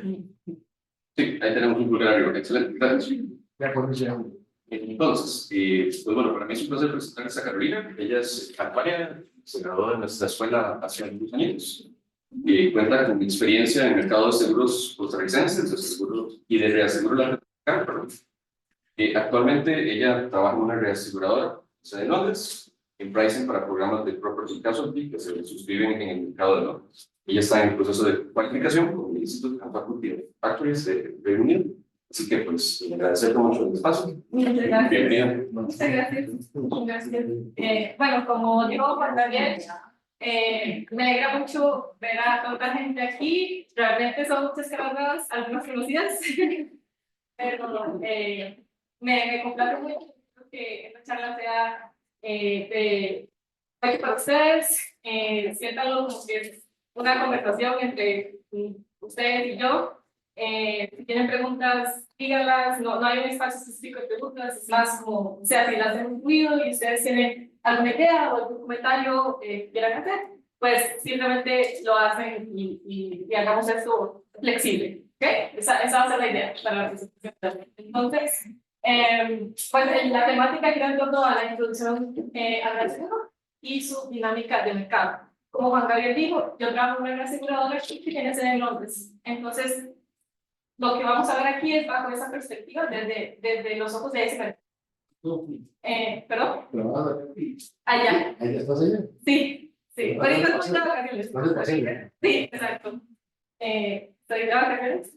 Sí, ahí tenemos un pulgar arriba. Excelente, gracias. De acuerdo, ya. Entonces, pues bueno, para mí es un placer presentarles a Carolina. Ella es actuaria, se graduó de nuestra escuela hace algunos años. Cuenta con experiencia en el mercado de seguros costarricenses, de seguros y de reaseguro latinoamericano, perdón. Actualmente ella trabaja en una reaseguradora, sede en Londres, en pricing para programas de property casualty que se suscriben en el mercado de Londres. Ella está en el proceso de cualificación con el Instituto of Faculty of Actuaries de Reino Unido. Así que, pues, le agradezco mucho el espacio. Muchas gracias. Bienvenida. Muchas gracias. Gracias. Bueno, como dijo Juan Gabriel, me alegra mucho ver a tanta gente aquí. Realmente son muchas caras, algunas conocidas, pero me complace mucho que esta charla sea de para ustedes. Siéntanlo como que es una conversación entre ustedes y yo. Si tienen preguntas, díganlas. No hay un espacio específico de preguntas, es más como, o sea, si las hemos incluido y ustedes tienen alguna idea o algún comentario que quieran hacer, pues simplemente lo hacen y hagamos esto flexible. ¿Ok? Esa va a ser la idea para la presentación. Entonces, pues la temática gira en torno a la introducción al seguro y su dinámica de mercado. Como Juan Gabriel dijo, yo trabajo en una aseguradora que tiene sede en Londres. Entonces, lo que vamos a ver aquí es bajo esa perspectiva, desde los ojos de ese mercado. ¿Perdón? Allá. ¿Ahí estás allá? Sí, sí. Ahorita estoy de vacaciones. No se pase, Sí, exacto. Estoy de vacaciones.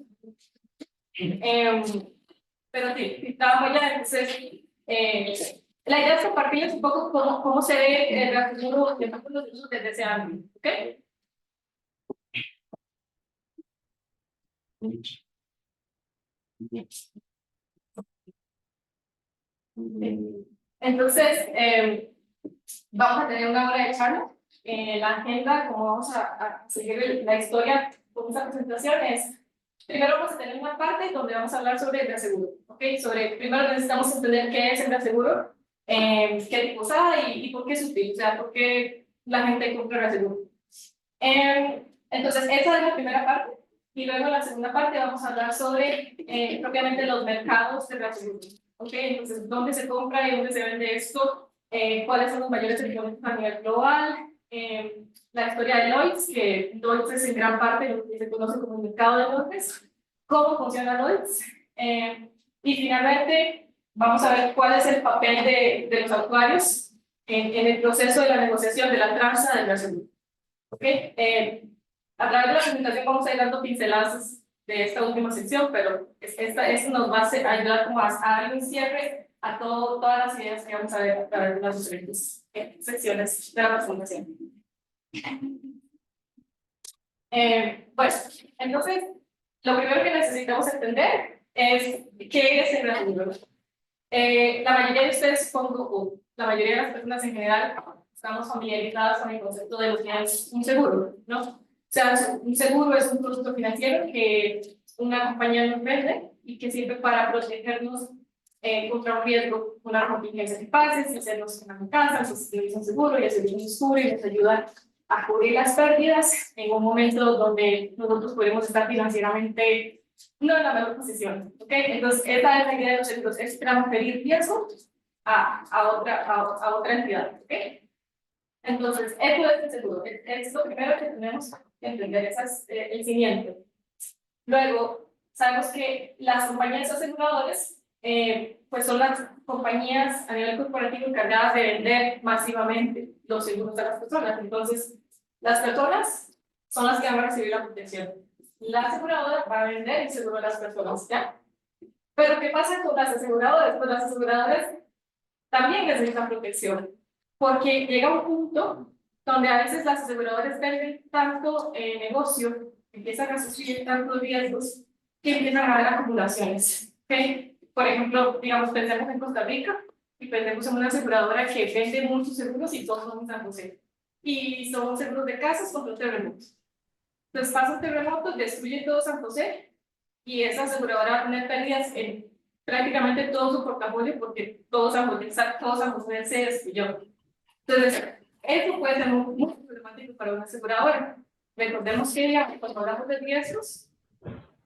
Pero sí, trabajo allá, entonces la idea es compartirles un poco cómo se ve el reaseguro de los usos desde ese ámbito, ¿ok? Entonces, vamos a tener una hora de charla. La agenda, como vamos a seguir la historia con esta presentación, es primero vamos a tener una parte donde vamos a hablar sobre el reaseguro, ¿ok? Primero necesitamos entender qué es el reaseguro, qué tipos hay y por qué es útil, o sea, por qué la gente compra reaseguro. Entonces, esa es la primera parte. Y luego en la segunda parte vamos a hablar sobre propiamente los mercados de reaseguro. ¿Ok? Entonces, ¿dónde se compra y dónde se vende esto? ¿Cuáles son los mayores segmentos a nivel global? La historia de Lloyds, que Lloyds es en gran parte lo que se conoce como el mercado de Londres. ¿Cómo funciona Lloyds? Y finalmente, vamos a ver cuál es el papel de los actuarios en el proceso de la negociación de la tranza del reaseguro. ¿Ok? A través de la presentación vamos a ir dando pinceladas de esta última sección, pero esto nos va a ayudar como a darle un cierre a todas las ideas que vamos a ver a través de las diferentes secciones de la presentación. Pues, entonces, lo primero que necesitamos entender es qué es el reaseguro. La mayoría de ustedes, supongo, la mayoría de las personas en general, estamos familiarizadas con el concepto de lo que es un seguro, ¿no? O sea, un seguro es un producto financiero que una compañía nos vende y que sirve para protegernos contra un riesgo, una contingencia que pase, si hacemos una casa, si tenemos un seguro y hacemos un seguro y nos ayuda a cubrir las pérdidas en un momento donde nosotros podemos estar financieramente no en la mejor posición, ¿ok? Entonces, esa es la idea de los seguros, es transferir riesgo a otra entidad, ¿ok? Entonces, esto es el seguro, es lo primero que tenemos que entender, ese es el cimiento. Luego, sabemos que las compañías aseguradoras, pues son las compañías a nivel corporativo encargadas de vender masivamente los seguros a las personas. Entonces, las personas son las que van a recibir la protección. La aseguradora va a vender el seguro a las personas, ¿ya? Pero, ¿qué pasa con las aseguradoras? Pues las aseguradoras también necesitan protección, porque llega un punto donde a veces las aseguradoras venden tanto negocio, empiezan a sufrir tantos riesgos, que empiezan a haber acumulaciones. ¿Okay? Por ejemplo, digamos, pensemos en Costa Rica y pensemos en una aseguradora que vende muchos seguros y todos son en San José. Y son seguros de casas contra terremotos. Entonces pasa un terremoto, destruye todo San José y esa aseguradora va a tener pérdidas en prácticamente todo su portafolio porque todo San José se destruyó. Entonces, eso puede ser muy problemático para una aseguradora. Recordemos que cuando hablamos de riesgos,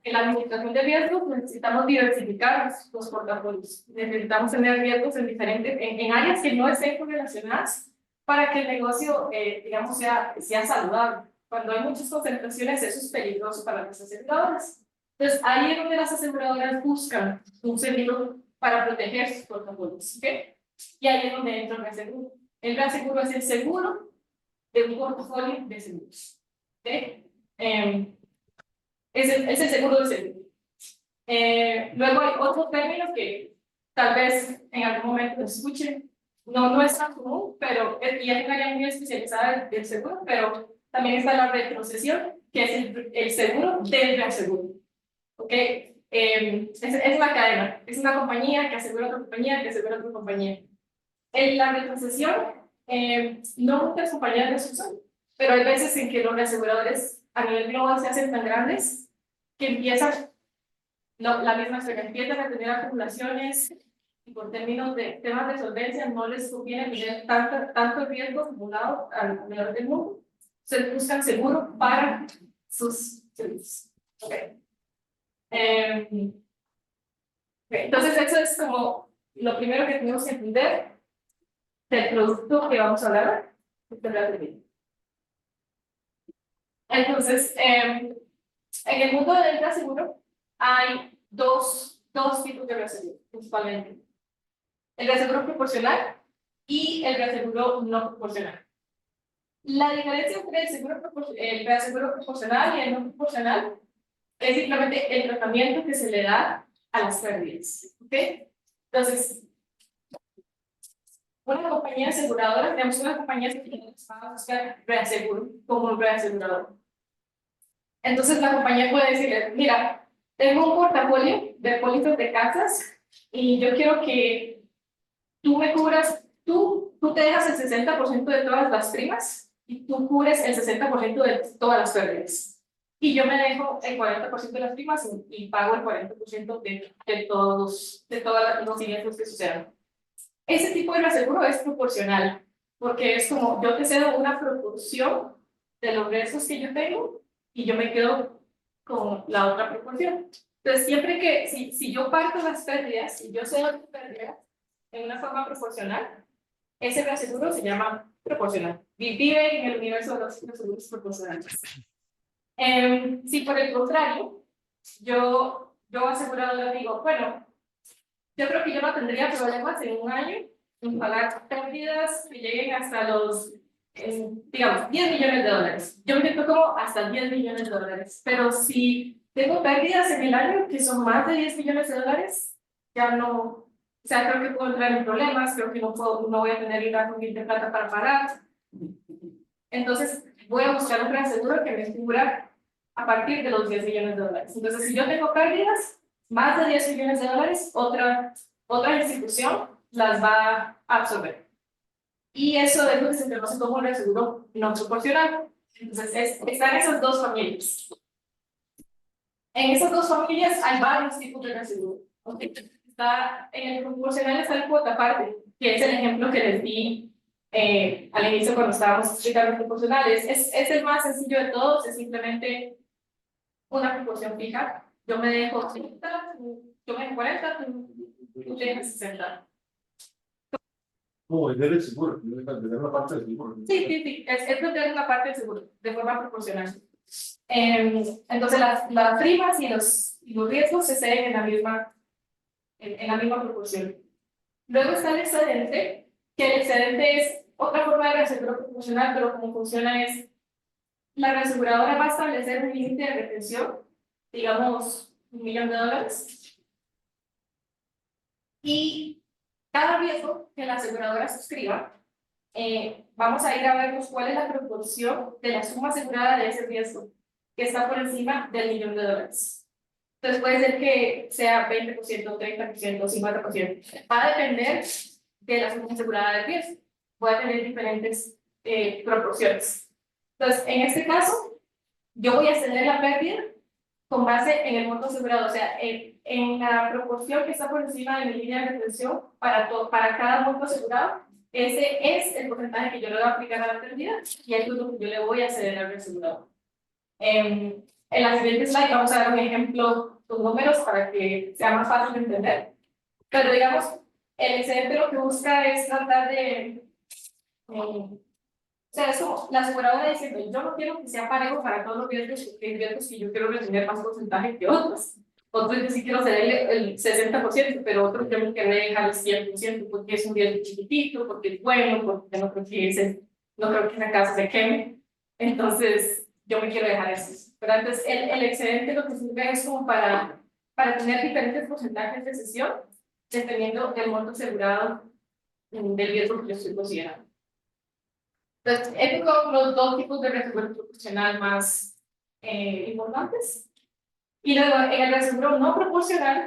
el la administración de riesgos necesitamos diversificar los portafolios. Necesitamos tener riesgos en diferentes, en áreas que no estén correlacionadas para que el negocio, digamos, sea saludable. Cuando hay muchas concentraciones, eso es peligroso para las aseguradoras. Entonces, ahí es donde las aseguradoras buscan un seguro para proteger sus portafolios. ¿Okay? Y ahí es donde entra el reaseguro. El reaseguro es el seguro de un portafolio de seguros. ¿Okay? Es el seguro de seguro. Luego hay otros términos que tal vez en algún momento escuchen. No es tan común, pero y hay un área muy especializada del seguro, pero también está la retrocesión, que es el seguro del reaseguro. ¿Ok? Es una cadena, es una compañía que asegura otra compañía, que asegura otra compañía. En la retrocesión, no muchas compañías lo usan, pero hay veces en que los reaseguradores a nivel global se hacen tan grandes que empiezan, la misma historia, empiezan a tener acumulaciones y por términos de temas de solvencia no les conviene tener tanto riesgo acumulado alrededor del mundo. Se buscan seguro para sus servicios. Okay. Entonces eso es como lo primero que tenemos que entender del producto que vamos a hablar. Entonces, en el mundo del reaseguro hay dos tipos de reaseguro, principalmente. El reaseguro proporcional y el reaseguro no proporcional. La diferencia entre el reaseguro proporcional y el no proporcional es simplemente el tratamiento que se le da a las pérdidas. ¿Ok? Entonces, una compañía aseguradora, tenemos una compañía aseguradora que va a buscar reaseguro como un reasegurador. Entonces la compañía puede decirle, mira, tengo un portafolio de pólizas de casas y yo quiero que tú me cubras, tú te dejas el 60% de todas las primas y tú cubres el 60% de todas las pérdidas. Y yo me dejo el 40% de las primas y pago el 40% de todos los siniestros que sucedan. Ese tipo de reaseguro es proporcional, porque es como yo te cedo una proporción de los riesgos que yo tengo y yo me quedo con la otra proporción. Entonces, siempre que, si yo parto las pérdidas y yo cedo las pérdidas en una forma proporcional, ese reaseguro se llama proporcional. Vive en el universo de los seguros proporcionales. Si por el contrario, yo aseguradora digo, bueno, yo creo que yo no tendría problemas en un año en pagar pérdidas que lleguen hasta los, digamos, 10 millones de dólares. Yo me siento como hasta 10 millones de dólares. Pero si tengo pérdidas en el año que son más de 10 millones de dólares, ya no, o sea, creo que puedo entrar en problemas, creo que no voy a tener una suficiente plata para pagar. Entonces, voy a buscar un reaseguro que me cubra a partir de los 10 millones de dólares. Entonces, si yo tengo pérdidas, más de 10 millones de dólares, otra institución las va a absorber. Y eso es lo que se conoce como un reaseguro no proporcional. Entonces, están esas dos familias. En esas dos familias hay varios tipos de reaseguro. ¿Okay? En el proporcional está el cuota parte, que es el ejemplo que les di al inicio cuando estábamos explicando los proporcionales. Es el más sencillo de todos, es simplemente una proporción fija. Yo me dejo 30, yo me dejo 40, tú te dejas 60. No, es del seguro, es la parte del seguro. Sí, es proteger la parte del seguro, de forma proporcional. Entonces las primas y los riesgos se ceden en la misma proporción. Luego está el excedente, que el excedente es otra forma de reaseguro proporcional, pero como funciona es, la reaseguradora va a establecer un límite de retención, digamos, $1 millón, y cada riesgo que la aseguradora suscriba, vamos a ir a ver cuál es la proporción de la suma asegurada de ese riesgo, que está por encima del $1 millón. Entonces puede ser que sea 20%, 30%, 50%. Va a depender de la suma asegurada del riesgo. Puede tener diferentes proporciones. Entonces, en este caso, yo voy a ceder la pérdida con base en el monto asegurado, o sea, en la proporción que está por encima de mi línea de retención para cada monto asegurado, ese es el porcentaje que yo le voy a aplicar a la pérdida y eso es lo que yo le voy a ceder al asegurado. En la siguiente slide vamos a dar un ejemplo con números para que sea más fácil de entender. Pero digamos, el excedente lo que busca es tratar de... o sea, es como la aseguradora diciendo, yo no quiero que sea parejo para todos los riesgos, porque hay riesgos que yo quiero retener más porcentaje que otros. Otros yo sí quiero ceder el 60%, pero otros yo me querré dejar el 100% porque es un riesgo chiquitito, porque es bueno, porque no creo que no creo que esa casa se queme. Entonces, yo me quiero dejar eso. Pero antes, el excedente lo que sirve es como para tener diferentes porcentajes de cesión, dependiendo del monto asegurado del riesgo que yo estoy considerando. Entonces, estos son los dos tipos de reaseguro proporcional más importantes. Y luego, en el reaseguro no proporcional,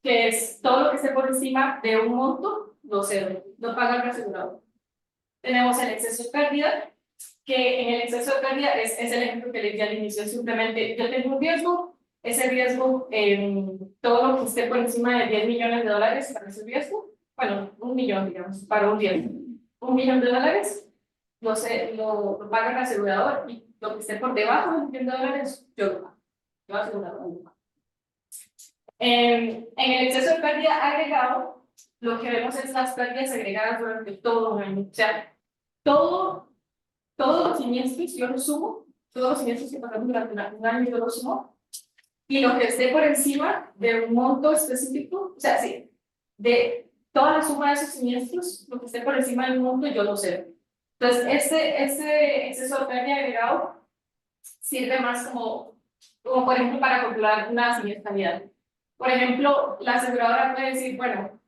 que es todo lo que esté por encima de un monto, lo cero, lo paga el reasegurado. Tenemos el exceso de pérdida, que en el exceso de pérdida es el ejemplo que les di al inicio, simplemente yo tengo un riesgo, ese riesgo, todo lo que esté por encima de $10 millones para ese riesgo, bueno, 1 millón, digamos, para un riesgo, $1 millón, lo paga el asegurador y lo que esté por debajo de $1 millón, yo lo pago. Yo asegurador lo pago. En el exceso de pérdida agregado, lo que vemos es las pérdidas agregadas durante todo un año. O sea, todos los siniestros yo los sumo, todos los siniestros que pasamos durante un año yo los sumo, y lo que esté por encima de un monto específico, o sea, sí, de toda la suma de esos siniestros, lo que esté por encima del monto yo lo cedo. Entonces, este exceso de pérdida agregado sirve más como por ejemplo, para calcular una siniestralidad. Por ejemplo, la aseguradora puede decir, bueno,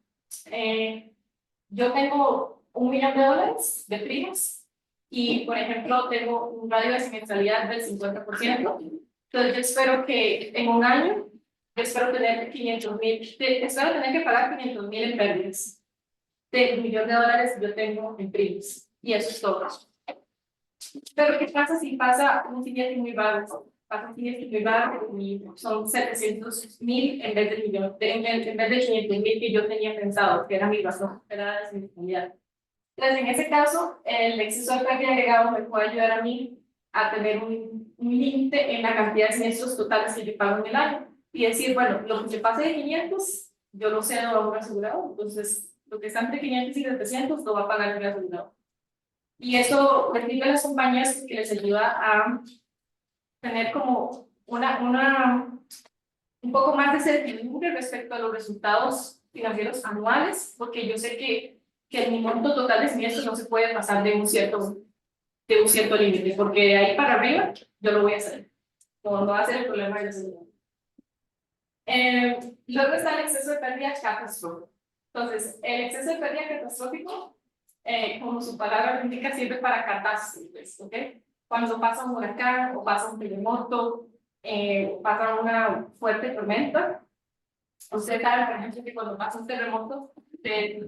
yo tengo $1 millón de primas y, por ejemplo, tengo un radio de siniestralidad del 50%. Entonces, yo espero que en un año, yo espero tener 500,000, espero tener que pagar 500,000 en pérdidas del $1 millón que yo tengo en primas. Y eso es todo. Pero, ¿qué pasa si pasa un siniestro muy bajo? Pasa un siniestro muy bajo y son 700,000 en vez de millón, en vez de 500,000 que yo tenía pensado, que era mi razón, era la siniestralidad. Entonces, en ese caso, el exceso de pérdida agregado me puede ayudar a mí a tener un límite en la cantidad de siniestros totales que yo pago en el año. Y decir, bueno, lo que se pase de 500, yo lo cedo a un asegurado. Entonces, lo que está entre 500 y 700 lo va a pagar el asegurado. Y eso les digo a las compañías que les ayuda a tener como un poco más de certidumbre respecto a los resultados financieros anuales, porque yo sé que mi monto total de siniestros no se puede pasar de un cierto límite, porque de ahí para arriba yo lo voy a hacer. No va a ser el problema de la seguridad. Luego está el exceso de pérdida catastrófico. Entonces, el exceso de pérdida catastrófico, como su palabra lo indica, sirve para catástrofes, ¿ok? Cuando pasa un huracán o pasa un terremoto, pasa una fuerte tormenta. Usted sabe, por ejemplo, que cuando pasa un terremoto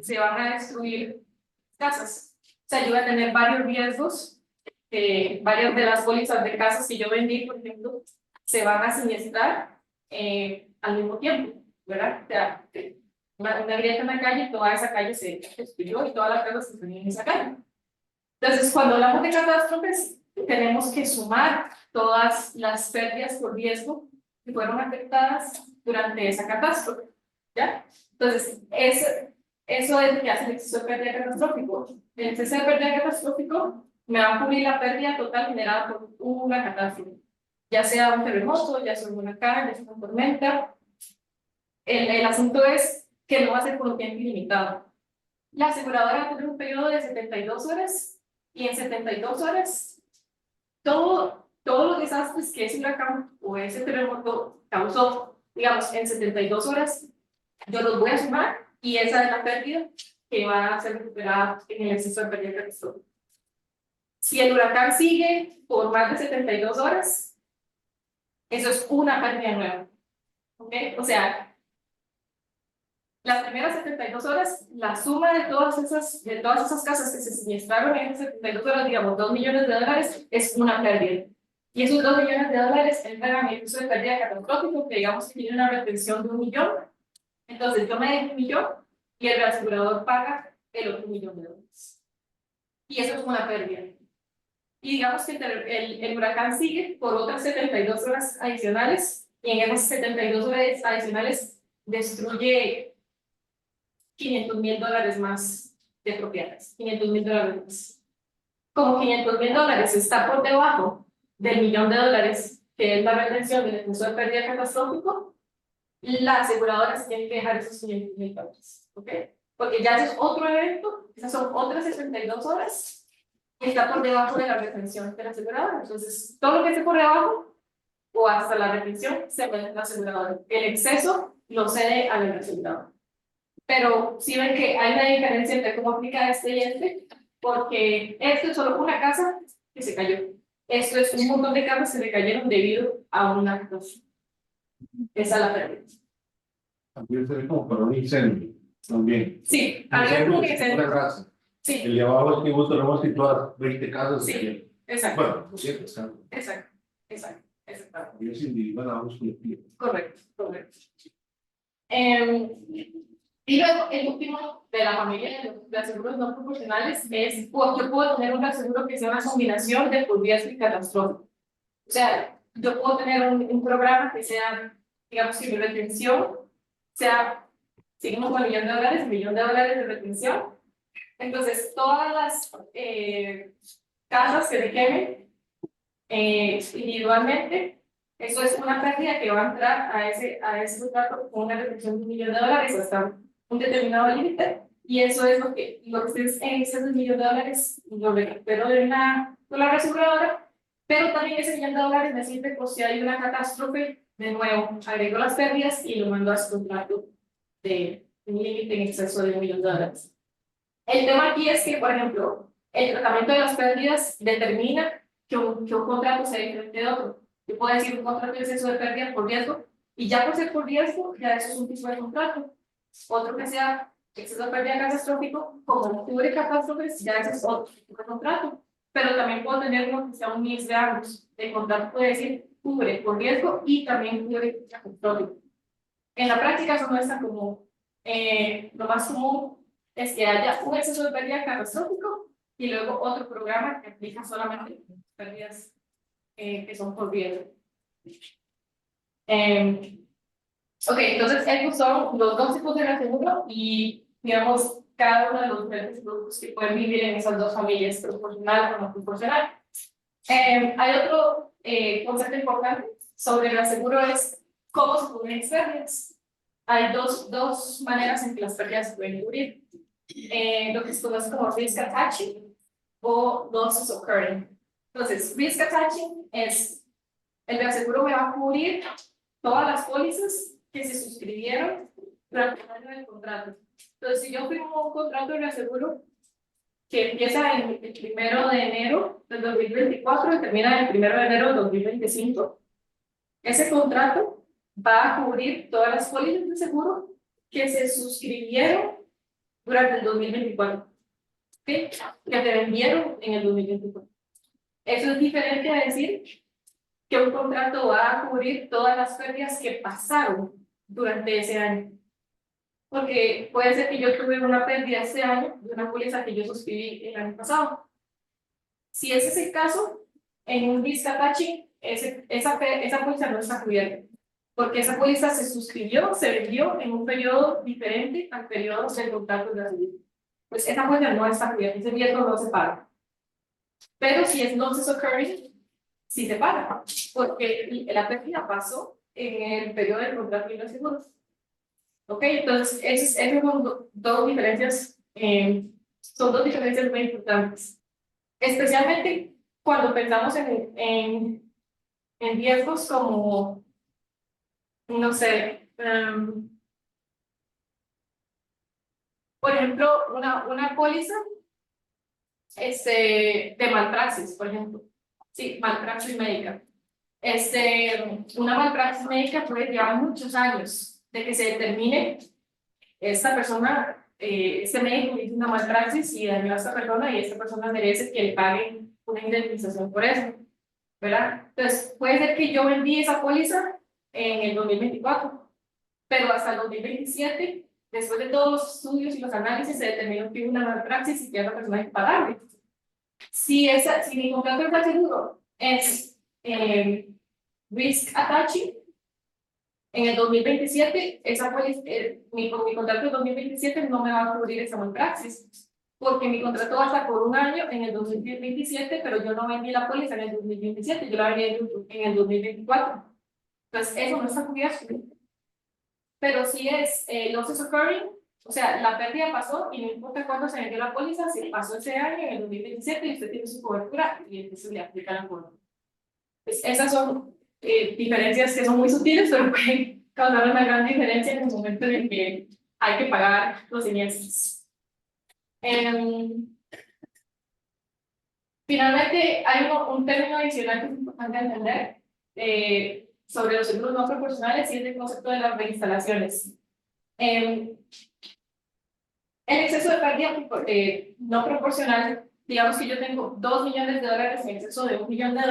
se van a destruir casas. Se ayuda a tener varios riesgos. Varias de las pólizas de casas que yo vendí, por ejemplo, se van a siniestrar al mismo tiempo, ¿verdad? O sea, una grieta en la calle, toda esa calle se destruyó y todas las casas se destruyen en esa calle. Entonces, cuando hablamos de catástrofes, tenemos que sumar todas las pérdidas por riesgo que fueron afectadas durante esa catástrofe, ¿ya? Entonces, eso es lo que hace el exceso de pérdida catastrófico. El exceso de pérdida catastrófico me va a cubrir la pérdida total generada por una catástrofe, ya sea un terremoto, ya sea un huracán, ya sea una tormenta. El asunto es que no va a ser por un tiempo ilimitado. La aseguradora va a tener un periodo de 72 horas y en 72 horas todos los desastres que ese huracán o ese terremoto causó, digamos, en 72 horas, yo los voy a sumar y esa es la pérdida que va a ser recuperada en el exceso de pérdida catastrófica. Si el huracán sigue por más de 72 horas, eso es una pérdida nueva. ¿Ok? O sea, las primeras 72 horas, la suma de todas esas casas que se siniestraron en esas 72 horas, digamos, $2 millones, es una pérdida. Y esos $2 millones entran en el uso de pérdida catastrófico, que digamos que tiene una retención de $1 millón. Entonces, yo me dejo $1 millón y el reasegurador paga el otro $1 millón. Y eso es una pérdida. y digamos que el huracán sigue por otras 72 horas adicionales, y en esas 72 horas adicionales destruye $500,000 más de propiedades, $500,000 más. Como $500,000 está por debajo del $1,000,000, que es la retención del defensor de pérdida catastrófico, la aseguradora se tiene que dejar esos $500,000, ¿ok? Porque ya es otro evento, esas son otras 72 horas, y está por debajo de la retención de la aseguradora. Entonces, todo lo que esté por debajo, o hasta la retención, se va a la aseguradora. El exceso lo cede a la aseguradora. Pero sí ven que hay una diferencia entre cómo aplica este y este, porque esto es solo una casa que se cayó. Esto es un montón de casas que se cayeron debido a una catástrofe. Esa es la pérdida. También se ve como para un incendio, también. Sí, había como que Una casa. Sí, El de abajo es que vos tenemos situadas 20 casas. sí, exacto, Bueno, 200 casas. exacto, exacto. Y es individual, vamos colectivo. Correcto, correcto. Y luego, el último de la familia de los seguros no proporcionales es, yo puedo tener un seguro que sea una combinación de riesgo y catastrófico. O sea, yo puedo tener un programa que sea, digamos que mi retención sea, seguimos con $1,000,000, $1,000,000 de retención. Entonces, todas las casas que se quemen individualmente, eso es una pérdida que va a entrar a ese contrato con una retención de $1,000,000 hasta un determinado límite, y eso es lo que ustedes en ese $1,000,000 lo recupero de la aseguradora, pero también ese $1,000,000 me sirve por si hay una catástrofe, de nuevo, agrego las pérdidas y lo mando a su contrato de un límite en exceso de $1,000,000. El tema aquí es que, por ejemplo, el tratamiento de las pérdidas determina que un contrato sea diferente de otro. Yo puedo decir un contrato de exceso de pérdida por riesgo, y ya por ser por riesgo, ya eso es un tipo de contrato. Otro que sea exceso de pérdida catastrófico, como no cubre catástrofes, ya ese es otro tipo de contrato. Pero también puedo tener uno que sea un mix de ambos. El contrato puede decir cubre por riesgo y también cubre catastrófico. En la práctica eso no es tan común. Lo más común es que haya un exceso de pérdida catastrófico y luego otro programa que aplica solamente pérdidas que son por riesgo. Ok, entonces estos son los dos tipos de reaseguro y, digamos, cada uno de los diferentes productos que pueden vivir en esas dos familias, proporcional o no proporcional. Hay otro concepto importante sobre el reaseguro, es cómo se cubren las pérdidas. Hay dos maneras en que las pérdidas se pueden cubrir. Lo que se conoce como risk attaching o losses occurring. Entonces, risk attaching es el reaseguro me va a cubrir todas las pólizas que se suscribieron durante el año del contrato. Entonces, si yo firmo un contrato de reaseguro que empieza el 1 de enero del 2024 y termina el 1 de enero del 2025, ese contrato va a cubrir todas las pólizas de seguro que se suscribieron durante el 2024, ¿okay? Que te vendieron en el 2024. Eso es diferente a decir que un contrato va a cubrir todas las pérdidas que pasaron durante ese año. Porque puede ser que yo tuve una pérdida este año de una póliza que yo suscribí el año pasado. Si ese es el caso, en un risk attaching, esa póliza no está cubierta. Porque esa póliza se suscribió, se vendió en un periodo diferente al periodo del contrato de la vida. Pues esa póliza no está cubierta, ese riesgo no se paga. Pero si es losses occurring, sí se paga, porque la pérdida pasó en el periodo del contrato de los seguros. Ok, entonces esas son dos diferencias, son dos diferencias muy importantes. Especialmente cuando pensamos en riesgos como, no sé, por ejemplo, una póliza de malpraxis, por ejemplo. Sí, malpraxis médica. Una malpraxis médica puede llevar muchos años de que se determine esta persona, este médico hizo una malpraxis y dañó a esta persona y esta persona merece que le paguen una indemnización por eso, ¿verdad? Entonces, puede ser que yo vendí esa póliza en el 2024, pero hasta el 2027, después de todos los estudios y los análisis, se determinó que hubo una malpraxis y que a esa persona hay que pagarle. Si mi contrato de seguro es risk attaching, en el 2027, mi contrato de 2027 no me va a cubrir esa malpraxis, porque mi contrato va a estar por un año en el 2027, pero yo no vendí la póliza en el 2027, yo la vendí en el 2024. Entonces, eso no está cubierto. Pero si es losses occurring, o sea, la pérdida pasó y no importa cuándo se vendió la póliza, si pasó ese año, en el 2027, y usted tiene su cobertura, y entonces le aplica la cobertura. Pues esas son diferencias que son muy sutiles, pero pueden causar una gran diferencia en el momento en el que hay que pagar los siniestros. Finalmente, hay un término adicional que es importante entender sobre los seguros no proporcionales y es el concepto de las reinstalaciones. El exceso de pérdida no proporcional, digamos que yo tengo $2 millones en exceso de $1 millón. O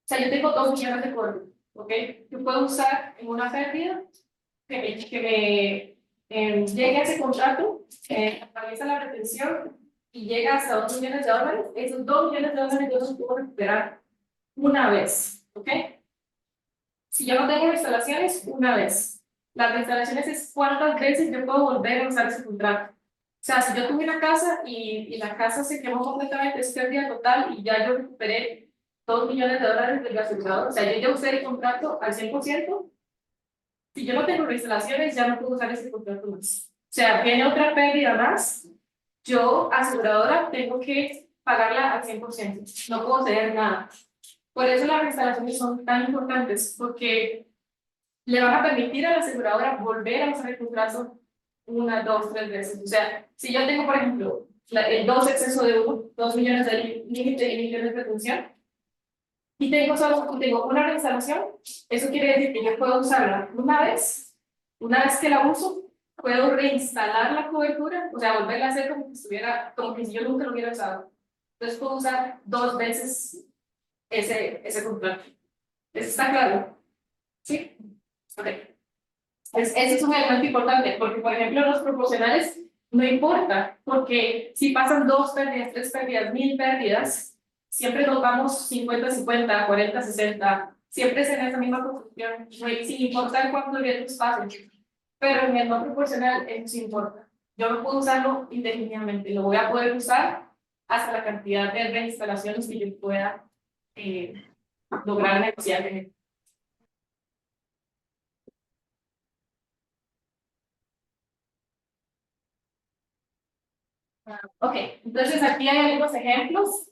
sea, yo tengo 2 millones de códigos, ¿ok? Yo puedo usar en una pérdida que me llegue a ese contrato, atraviesa la retención y llega hasta $2 millones. Esos $2 millones yo los puedo recuperar una vez, ¿ok? Si yo no tengo instalaciones, una vez. Las instalaciones es cuántas veces yo puedo volver a usar ese contrato. O sea, si yo tuve una casa y la casa se quemó completamente, es pérdida total y ya yo recuperé $2 millones del asegurador, o sea, yo ya usé el contrato al 100%, si yo no tengo instalaciones, ya no puedo usar ese contrato más. O sea, viene otra pérdida más, yo, aseguradora, tengo que pagarla al 100%, no puedo ceder nada. Por eso las instalaciones son tan importantes, porque le van a permitir a la aseguradora volver a usar el contrato 1, 2, 3 veces. O sea, si yo tengo, por ejemplo, el 2 exceso de 2 millones de límite y millones de retención, y tengo una reinstalación, eso quiere decir que yo puedo usarla una vez que la uso, puedo reinstalar la cobertura, o sea, volverla a hacer como que si yo nunca lo hubiera usado. Entonces puedo usar 2 veces ese contrato. ¿Eso está claro? ¿Sí? Ok. Ese es un elemento importante, porque, por ejemplo, los proporcionales no importa, porque si pasan 2 pérdidas, 3 pérdidas, 1000 pérdidas, siempre nos vamos 50-50, 40-60, siempre es en esa misma proporción, sin importar cuántos riesgos pasen. Pero en el no proporcional, eso sí importa. Yo no puedo usarlo indefinidamente, lo voy a poder usar hasta la cantidad de reinstalaciones que yo pueda lograr negociar. Ok, entonces aquí hay algunos ejemplos.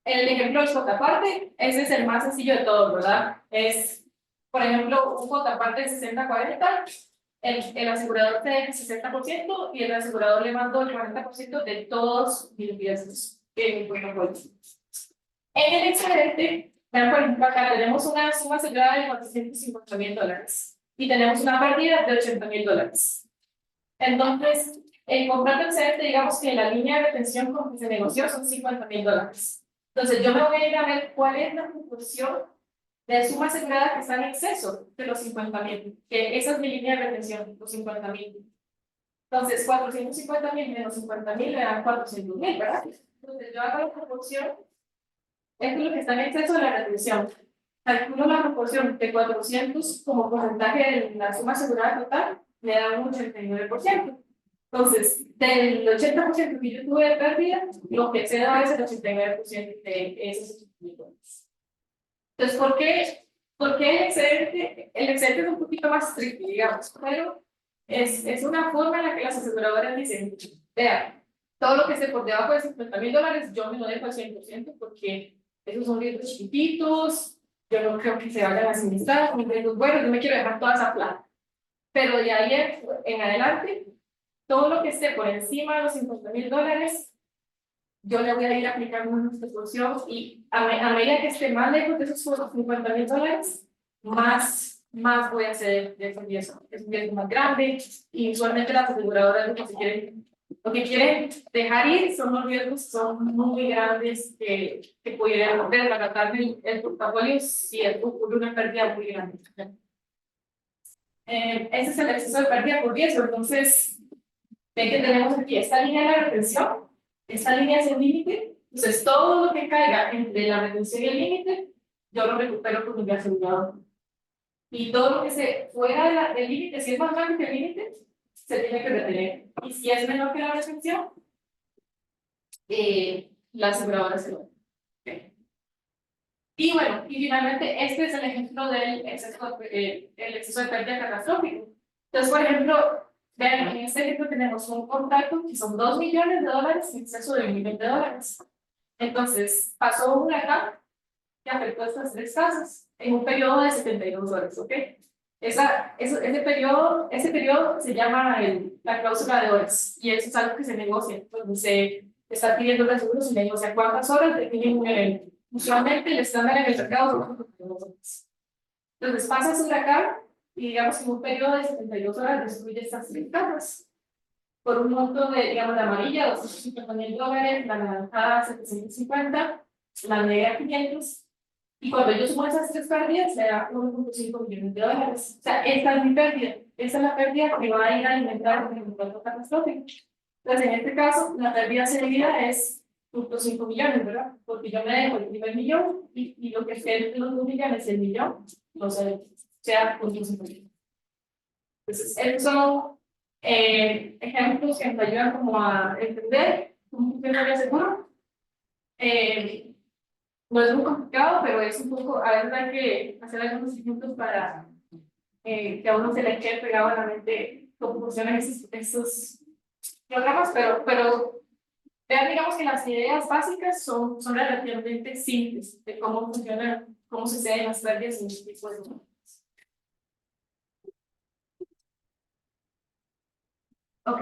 El ejemplo del contraparte, ese es el más sencillo de todos, ¿verdad? Es, por ejemplo, un contraparte de 60-40, el asegurador te deja el 60% y el asegurador le mandó el 40% de todos mis riesgos en mi portafolio. En el excedente, vean, por ejemplo, acá tenemos una suma asegurada de $450,000 y tenemos una pérdida de $80,000. Entonces, el contrato excedente, digamos que la línea de retención con que se negoció son $50,000. Entonces, yo me voy a ir a ver cuál es la proporción de suma asegurada que está en exceso de los 50,000, que esa es mi línea de retención, los 50,000. Entonces, 450,000 menos 50,000 le dan 400,000, ¿verdad? Entonces, yo hago la proporción, esto es lo que está en exceso de la retención. Calculo la proporción de 400 como porcentaje de la suma asegurada total, me da un 89%. Entonces, del 80% que yo tuve de pérdida, lo que excedo es el 89% de esos $80,000. Entonces, ¿por qué el excedente? El excedente es un poquito más estricto, digamos, pero es una forma en la que las aseguradoras dicen, vean, todo lo que esté por debajo de $50,000, yo me lo dejo al 100% porque esos son riesgos chiquititos, yo no creo que se vayan a sinistrar, son riesgos buenos, yo me quiero dejar toda esa plata. Pero de ahí en adelante, todo lo que esté por encima de los $50,000, yo le voy a ir aplicando una proporción y a medida que esté más lejos de esos $50,000, más voy a hacer de esos riesgos. Es un riesgo más grande y usualmente las aseguradoras lo que quieren dejar ir son los riesgos que son muy grandes que pudieran desbaratar el portafolio si ocurre una pérdida muy grande. Ese es el exceso de pérdida por riesgo. Entonces, ven que tenemos aquí esta línea de la retención, esta línea es el límite, entonces todo lo que caiga entre la retención y el límite, yo lo recupero con mi asegurador. Y todo lo que se fuera del límite, si es más grande que el límite, se tiene que retener. Y si es menor que la retención, la aseguradora se lo da. Okay. Y bueno, y finalmente este es el ejemplo del exceso, el exceso de pérdida catastrófico. Entonces, por ejemplo, vean, en este ejemplo tenemos un contrato que son $2 millones en exceso de $1 millón. Entonces, pasó un huracán que afectó estas tres casas en un periodo de 72 horas, ¿ok? Ese periodo se llama la cláusula de horas y eso es algo que se negocia. Entonces, se está pidiendo el seguro, se negocia cuántas horas definen un evento. Usualmente el estándar en el mercado son 72 horas. Entonces, pasa ese huracán y digamos que en un periodo de 72 horas destruye estas tres casas por un monto de, digamos, la amarilla, $250,000, la naranjada, 750, la negra, 500. Y cuando yo sumo esas tres pérdidas, me da $1.5 millones. O sea, esta es mi pérdida. Esta es la pérdida que va a ir a alimentar el impacto catastrófico. Entonces, en este caso, la pérdida seguida es $0.5 millones, ¿verdad? Porque yo me dejo el primer millón y lo que esté de los 2 millones, el millón, o sea, $0.5 millones. Entonces, esos son ejemplos que nos ayudan como a entender cómo funciona el seguro. No es muy complicado, pero es un poco, a veces hay que hacer algunos ejemplos para que a uno se le quede pegado en la mente cómo funcionan esos programas, pero vean, digamos que las ideas básicas son relativamente simples de cómo funcionan, cómo suceden las pérdidas en este tipo de programas. Ok.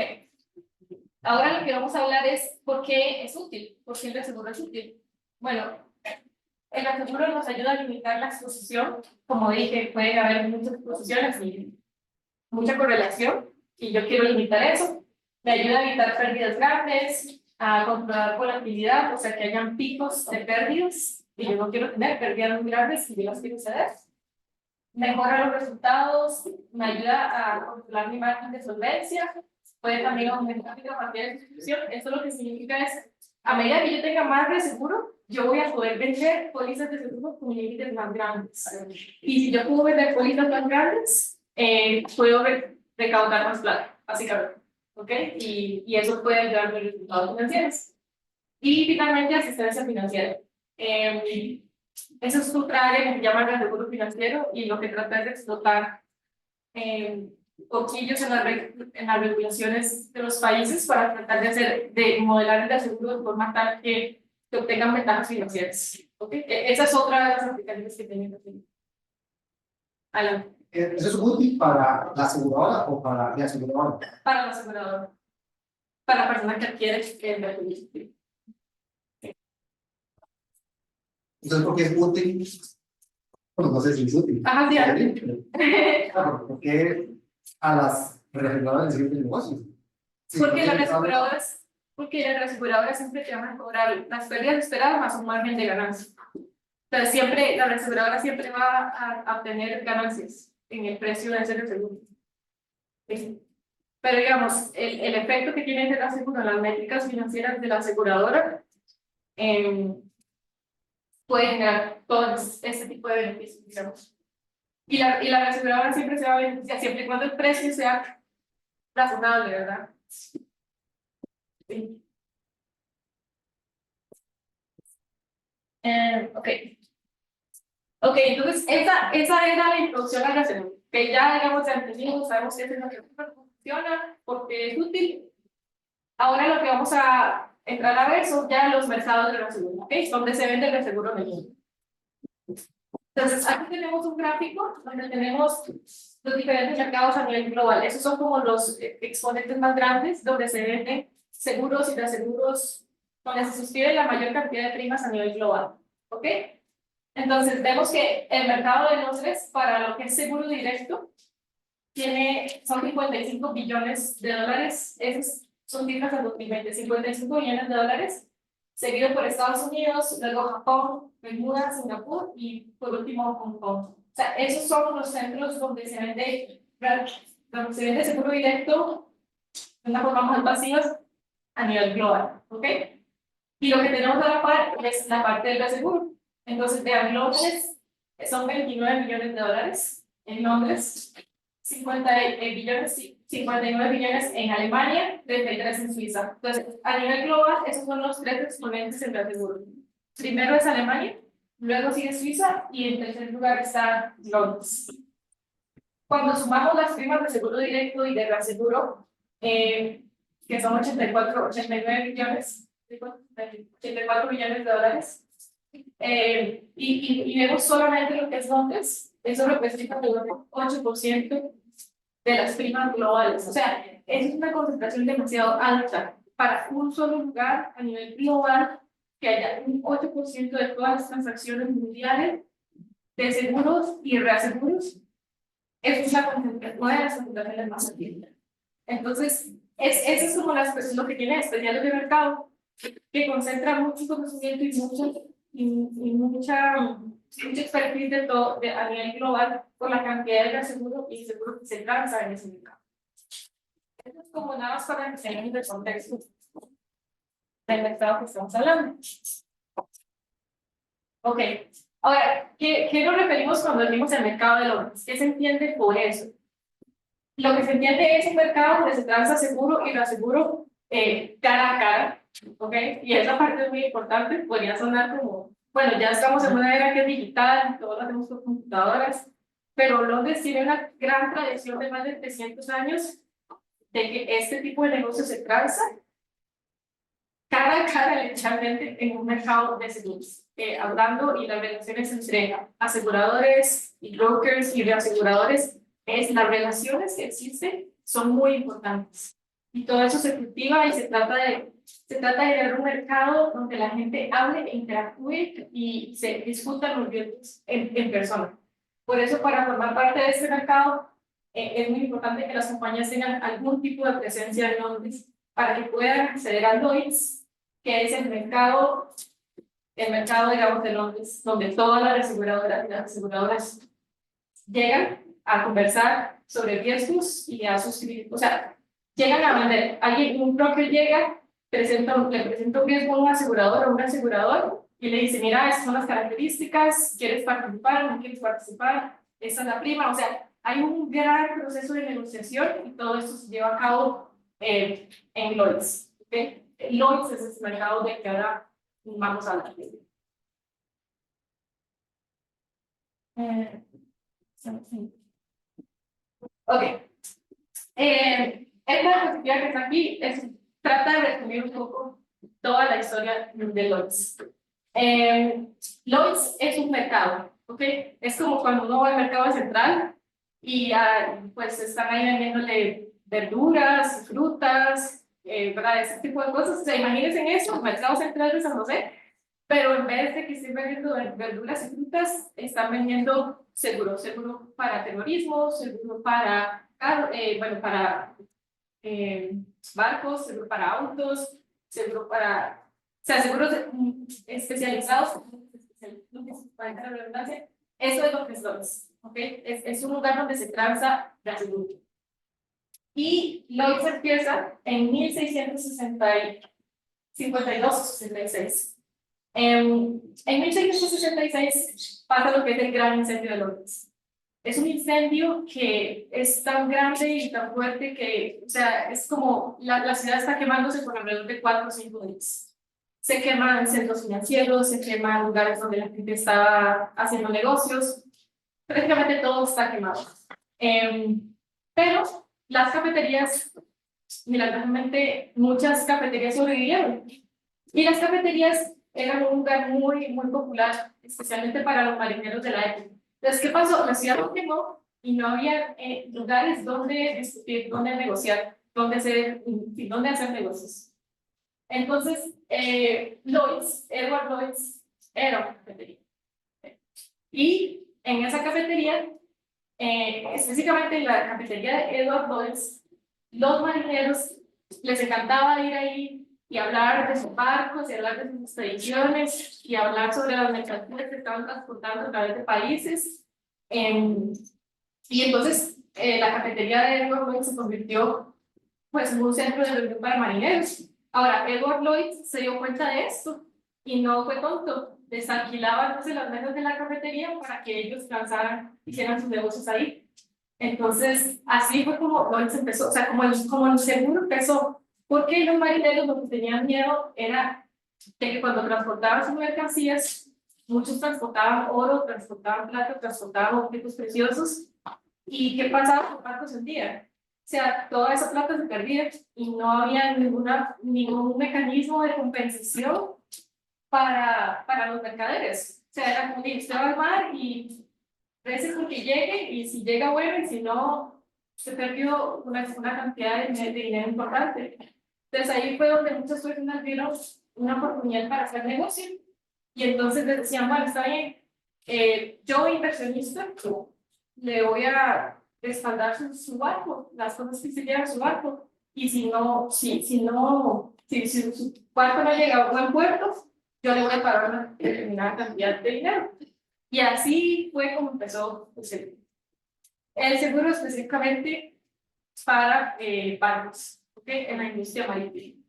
Ahora lo que vamos a hablar es por qué es útil, por qué el seguro es útil. Bueno, el aseguro nos ayuda a limitar la exposición. Como dije, puede haber muchas exposiciones y mucha correlación, y yo quiero limitar eso. Me ayuda a evitar pérdidas grandes, a controlar volatilidad, o sea, que hayan picos de pérdidas, y yo no quiero tener pérdidas muy grandes y yo las quiero ceder. Mejora los resultados, me ayuda a controlar mi margen de solvencia, puede también aumentar mi capacidad de ejecución. Eso lo que significa es, a medida que yo tenga más de seguro, yo voy a poder vender pólizas de seguro con límites más grandes. Y si yo puedo vender pólizas más grandes, puedo recaudar más plata, básicamente. ¿Ok? Y eso puede ayudar a los resultados financieros. Y finalmente, asistencia financiera. Eso es otra área que se llama el seguro financiero y lo que trata es de explotar poquillos en las regulaciones de los países para tratar de modelar el seguro de forma tal que obtengan ventajas financieras. ¿Okay? Esa es otra de las aplicaciones que tienen aquí. Alan. ¿Eso es útil para la aseguradora o para la aseguradora? Para la aseguradora. Para la persona que adquiere el seguro. Entonces, ¿por qué es útil? Bueno, no sé si es útil. Ajá, sí. Claro, porque a las reaseguradoras les sirve el negocio. Sí, Porque las reaseguradoras siempre te van a cobrar las pérdidas esperadas más un margen de ganancia. Entonces, siempre, la reaseguradora siempre va a obtener ganancias en el precio de ese seguro. ¿Sí? Pero digamos, el efecto que tiene el seguro en las métricas financieras de la aseguradora puede generar todo este tipo de beneficios, digamos. Y la aseguradora siempre se va a beneficiar, siempre y cuando el precio sea razonable, ¿verdad? Sí. Ok. Ok, entonces esa era la introducción a la seguro. Que ya, digamos, ya entendimos, sabemos que es lo que funciona, porque es útil. Ahora lo que vamos a entrar a ver son ya los mercados de la seguro, ¿ok? Donde se vende el seguro en el mundo. Entonces, aquí tenemos un gráfico donde tenemos los diferentes mercados a nivel global. Esos son como los exponentes más grandes donde se venden seguros y reaseguros, donde se suscribe la mayor cantidad de primas a nivel global. ¿Ok? Entonces, vemos que el mercado de Londres, para lo que es seguro directo, son 55 billones de dólares. Esas son cifras del 2020, 55 billones de dólares, seguido por Estados Unidos, luego Japón, Bermuda, Singapur y por último Hong Kong. O sea, esos son los centros donde se vende seguro directo de una forma más pasiva a nivel global. ¿Ok? Y lo que tenemos a la par es la parte del reaseguro. Entonces, vean, Londres son 29 millones de dólares en Londres, 59 billones en Alemania, 33 en Suiza. Entonces, a nivel global, esos son los tres exponentes en reaseguro. Primero es Alemania, luego sigue Suiza y en tercer lugar está Londres. Cuando sumamos las primas de seguro directo y de reaseguro, que son 89 millones, 84 millones de dólares, y vemos solamente lo que es Londres, eso representa el 8% de las primas globales. O sea, es una concentración demasiado alta para un solo lugar a nivel global, que haya un 8% de todas las transacciones mundiales de seguros y reaseguros. Es una de las concentraciones más altas. Entonces, eso es como lo que tiene especiales de mercado, que concentra mucho conocimiento y mucha expertise de todo, a nivel global, por la cantidad de seguro y seguro que se transa en ese mercado. Esto es como nada más para que tengamos el contexto del mercado que estamos hablando. Ok, ahora, ¿qué nos referimos cuando decimos el mercado de Londres? ¿Qué se entiende por eso? Lo que se entiende es un mercado donde se transa seguro y reaseguro cara a cara, ¿ok? Y esa parte es muy importante, podría sonar como, bueno, ya estamos en una era que es digital, todos lo hacemos por computadoras, pero Londres tiene una gran tradición de más de 300 años de que este tipo de negocio se transa cara a cara, literalmente, en un mercado de seguros, hablando y las relaciones entre aseguradores y brokers y reaseguradores, las relaciones que existen son muy importantes. Y todo eso se cultiva y se trata de crear un mercado donde la gente hable, interactúe y se discutan los riesgos en persona. Por eso, para formar parte de este mercado, es muy importante que las compañías tengan algún tipo de presencia en Londres para que puedan acceder a Lloyd's, que es el mercado, digamos, de Londres, donde todas las aseguradoras llegan a conversar sobre riesgos y a suscribir, o sea, llegan a vender. Un broker llega, le presenta un riesgo a un asegurador o un asegurador y le dice, mira, estas son las características, ¿quieres participar? ¿No quieres participar? Esta es la prima, o sea, hay un gran proceso de negociación y todo esto se lleva a cabo en Lloyd's, ¿ok? Lloyd's es el mercado del que ahora vamos a hablar. Ok. Esta diapositiva que está aquí trata de resumir un poco toda la historia de Lloyd's. Lloyd's es un mercado, ¿ok? Es como cuando uno va al mercado central y pues están ahí vendiéndole verduras, frutas, ¿verdad? Ese tipo de cosas. O sea, imagínense en eso, el mercado central de San José, pero en vez de que estén vendiendo verduras y frutas, están vendiendo seguro para terrorismo, seguro para, para barcos, seguro para autos, seguro para, o sea, seguros especializados, para la redundancia. Eso es lo que es Lloyd's, ¿ok? Es un lugar donde se transa la seguro. Y Lloyd's empieza en 1652 o 66. En 1666 pasa lo que es el gran incendio de Londres. Es un incendio que es tan grande y tan fuerte que, o sea, es como la ciudad está quemándose por alrededor de 4 o 5 días. Se queman centros financieros, se queman lugares donde la gente estaba haciendo negocios, prácticamente todo está quemado. Pero las cafeterías, milagrosamente, muchas cafeterías sobrevivieron. Y las cafeterías eran un lugar muy, muy popular, especialmente para los marineros de la época. Entonces, ¿qué pasó? La ciudad no quemó y no había lugares donde discutir, donde negociar, donde hacer negocios. Entonces, Edward Lloyd's era una cafetería. Y en esa cafetería, específicamente en la cafetería de Edward Lloyd's, los marineros les encantaba ir ahí y hablar de sus barcos, y hablar de sus expediciones, y hablar sobre las mercancías que estaban transportando a través de países. Y entonces, la cafetería de Edward Lloyd's se convirtió pues, en un centro de reunión para marineros. Ahora, Edward Lloyd se dio cuenta de esto y no fue tonto. Les alquilaba entonces las mesas de la cafetería para que ellos lanzaran, hicieran sus negocios ahí. Entonces, así fue como Lloyd empezó, o sea, como el seguro empezó. Porque los marineros lo que tenían miedo era de que cuando transportaban sus mercancías, muchos transportaban oro, transportaban plata, transportaban objetos preciosos. ¿Y qué pasaba con los barcos en día? O sea, toda esa plata se perdía y no había ningún mecanismo de compensación para los mercaderes. O sea, era como que usted va al mar y veces con que llegue y si llega bueno y si no, se perdió una cantidad de dinero importante. Entonces ahí fue donde muchas personas vieron una oportunidad para hacer negocio y entonces les decían, bueno, está bien, yo inversionista le voy a respaldar su barco, las cosas que se llevan a su barco y si su barco no llega a un buen puerto, yo le voy a pagar una determinada cantidad de dinero. Y así fue como empezó el seguro específicamente para barcos, ¿okay? En la industria marítima.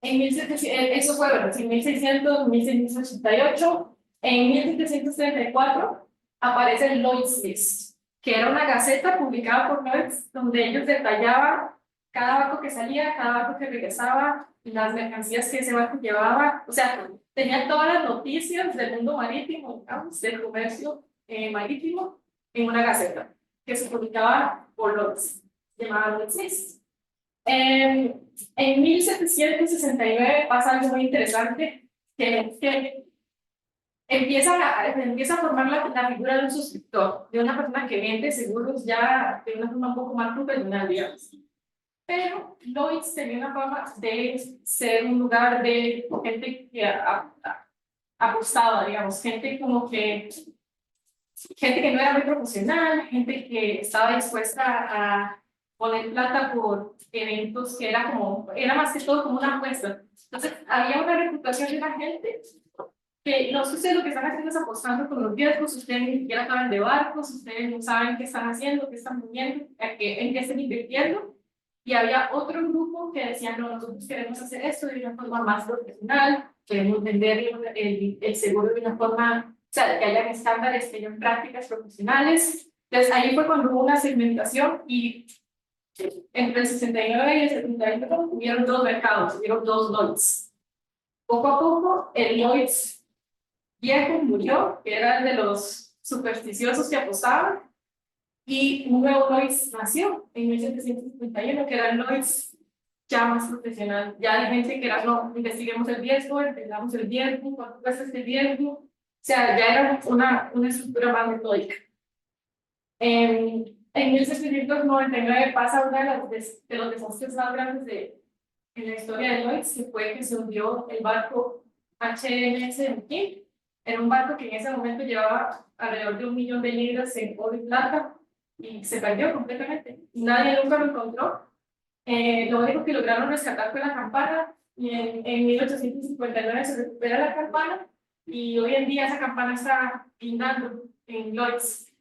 En 1700, eso fue, bueno, en 1600, 1688, en 1734 aparece el Lloyd's List, que era una gaceta publicada por Lloyd's, donde ellos detallaban cada barco que salía, cada barco que regresaba, las mercancías que ese barco llevaba, o sea, tenían todas las noticias del mundo marítimo, digamos, del comercio marítimo, en una gaceta, que se publicaba por Lloyd's, llamada Lloyd's List. En 1769 pasa algo muy interesante, que empieza a formar la figura de un suscriptor, de una persona que vende seguros ya de una forma un poco más profesional, digamos. Pero Lloyd's tenía una fama de ser un lugar de gente que apostaba, digamos, gente que no era muy profesional, gente que estaba dispuesta a poner plata por eventos que era más que todo como una apuesta. Entonces, había una reputación de la gente que no sé ustedes lo que están haciendo es apostando con los riesgos, ustedes ni siquiera saben de barcos, ustedes no saben qué están haciendo, qué están moviendo, en qué están invirtiendo. Y había otro grupo que decían, no, nosotros queremos hacer esto de una forma más profesional, queremos vender el seguro de una forma, o sea, que haya estándares, que hayan prácticas profesionales. Entonces ahí fue cuando hubo una segmentación y entre el 69 y el 71 hubieron dos mercados, hubieron dos Lloyds. Poco a poco el Lloyds viejo murió, que era el de los supersticiosos que apostaban, y un nuevo Lloyds nació en 1751, que era el Lloyds ya más profesional. Ya hay gente que era, no, investiguemos el riesgo, entendamos el riesgo, cuánto cuesta este riesgo. O sea, ya era una estructura más metódica. En 1799 pasa uno de los desastres más grandes en la historia de Lloyds, que fue que se hundió el barco HMS McKee. Era un barco que en ese momento llevaba alrededor de 1 millón de libras en oro y plata y se perdió completamente. Nadie nunca lo encontró. Lo único que lograron rescatar fue la campana y en 1859 se recupera la campana y hoy en día esa campana está guindando en Lloyds.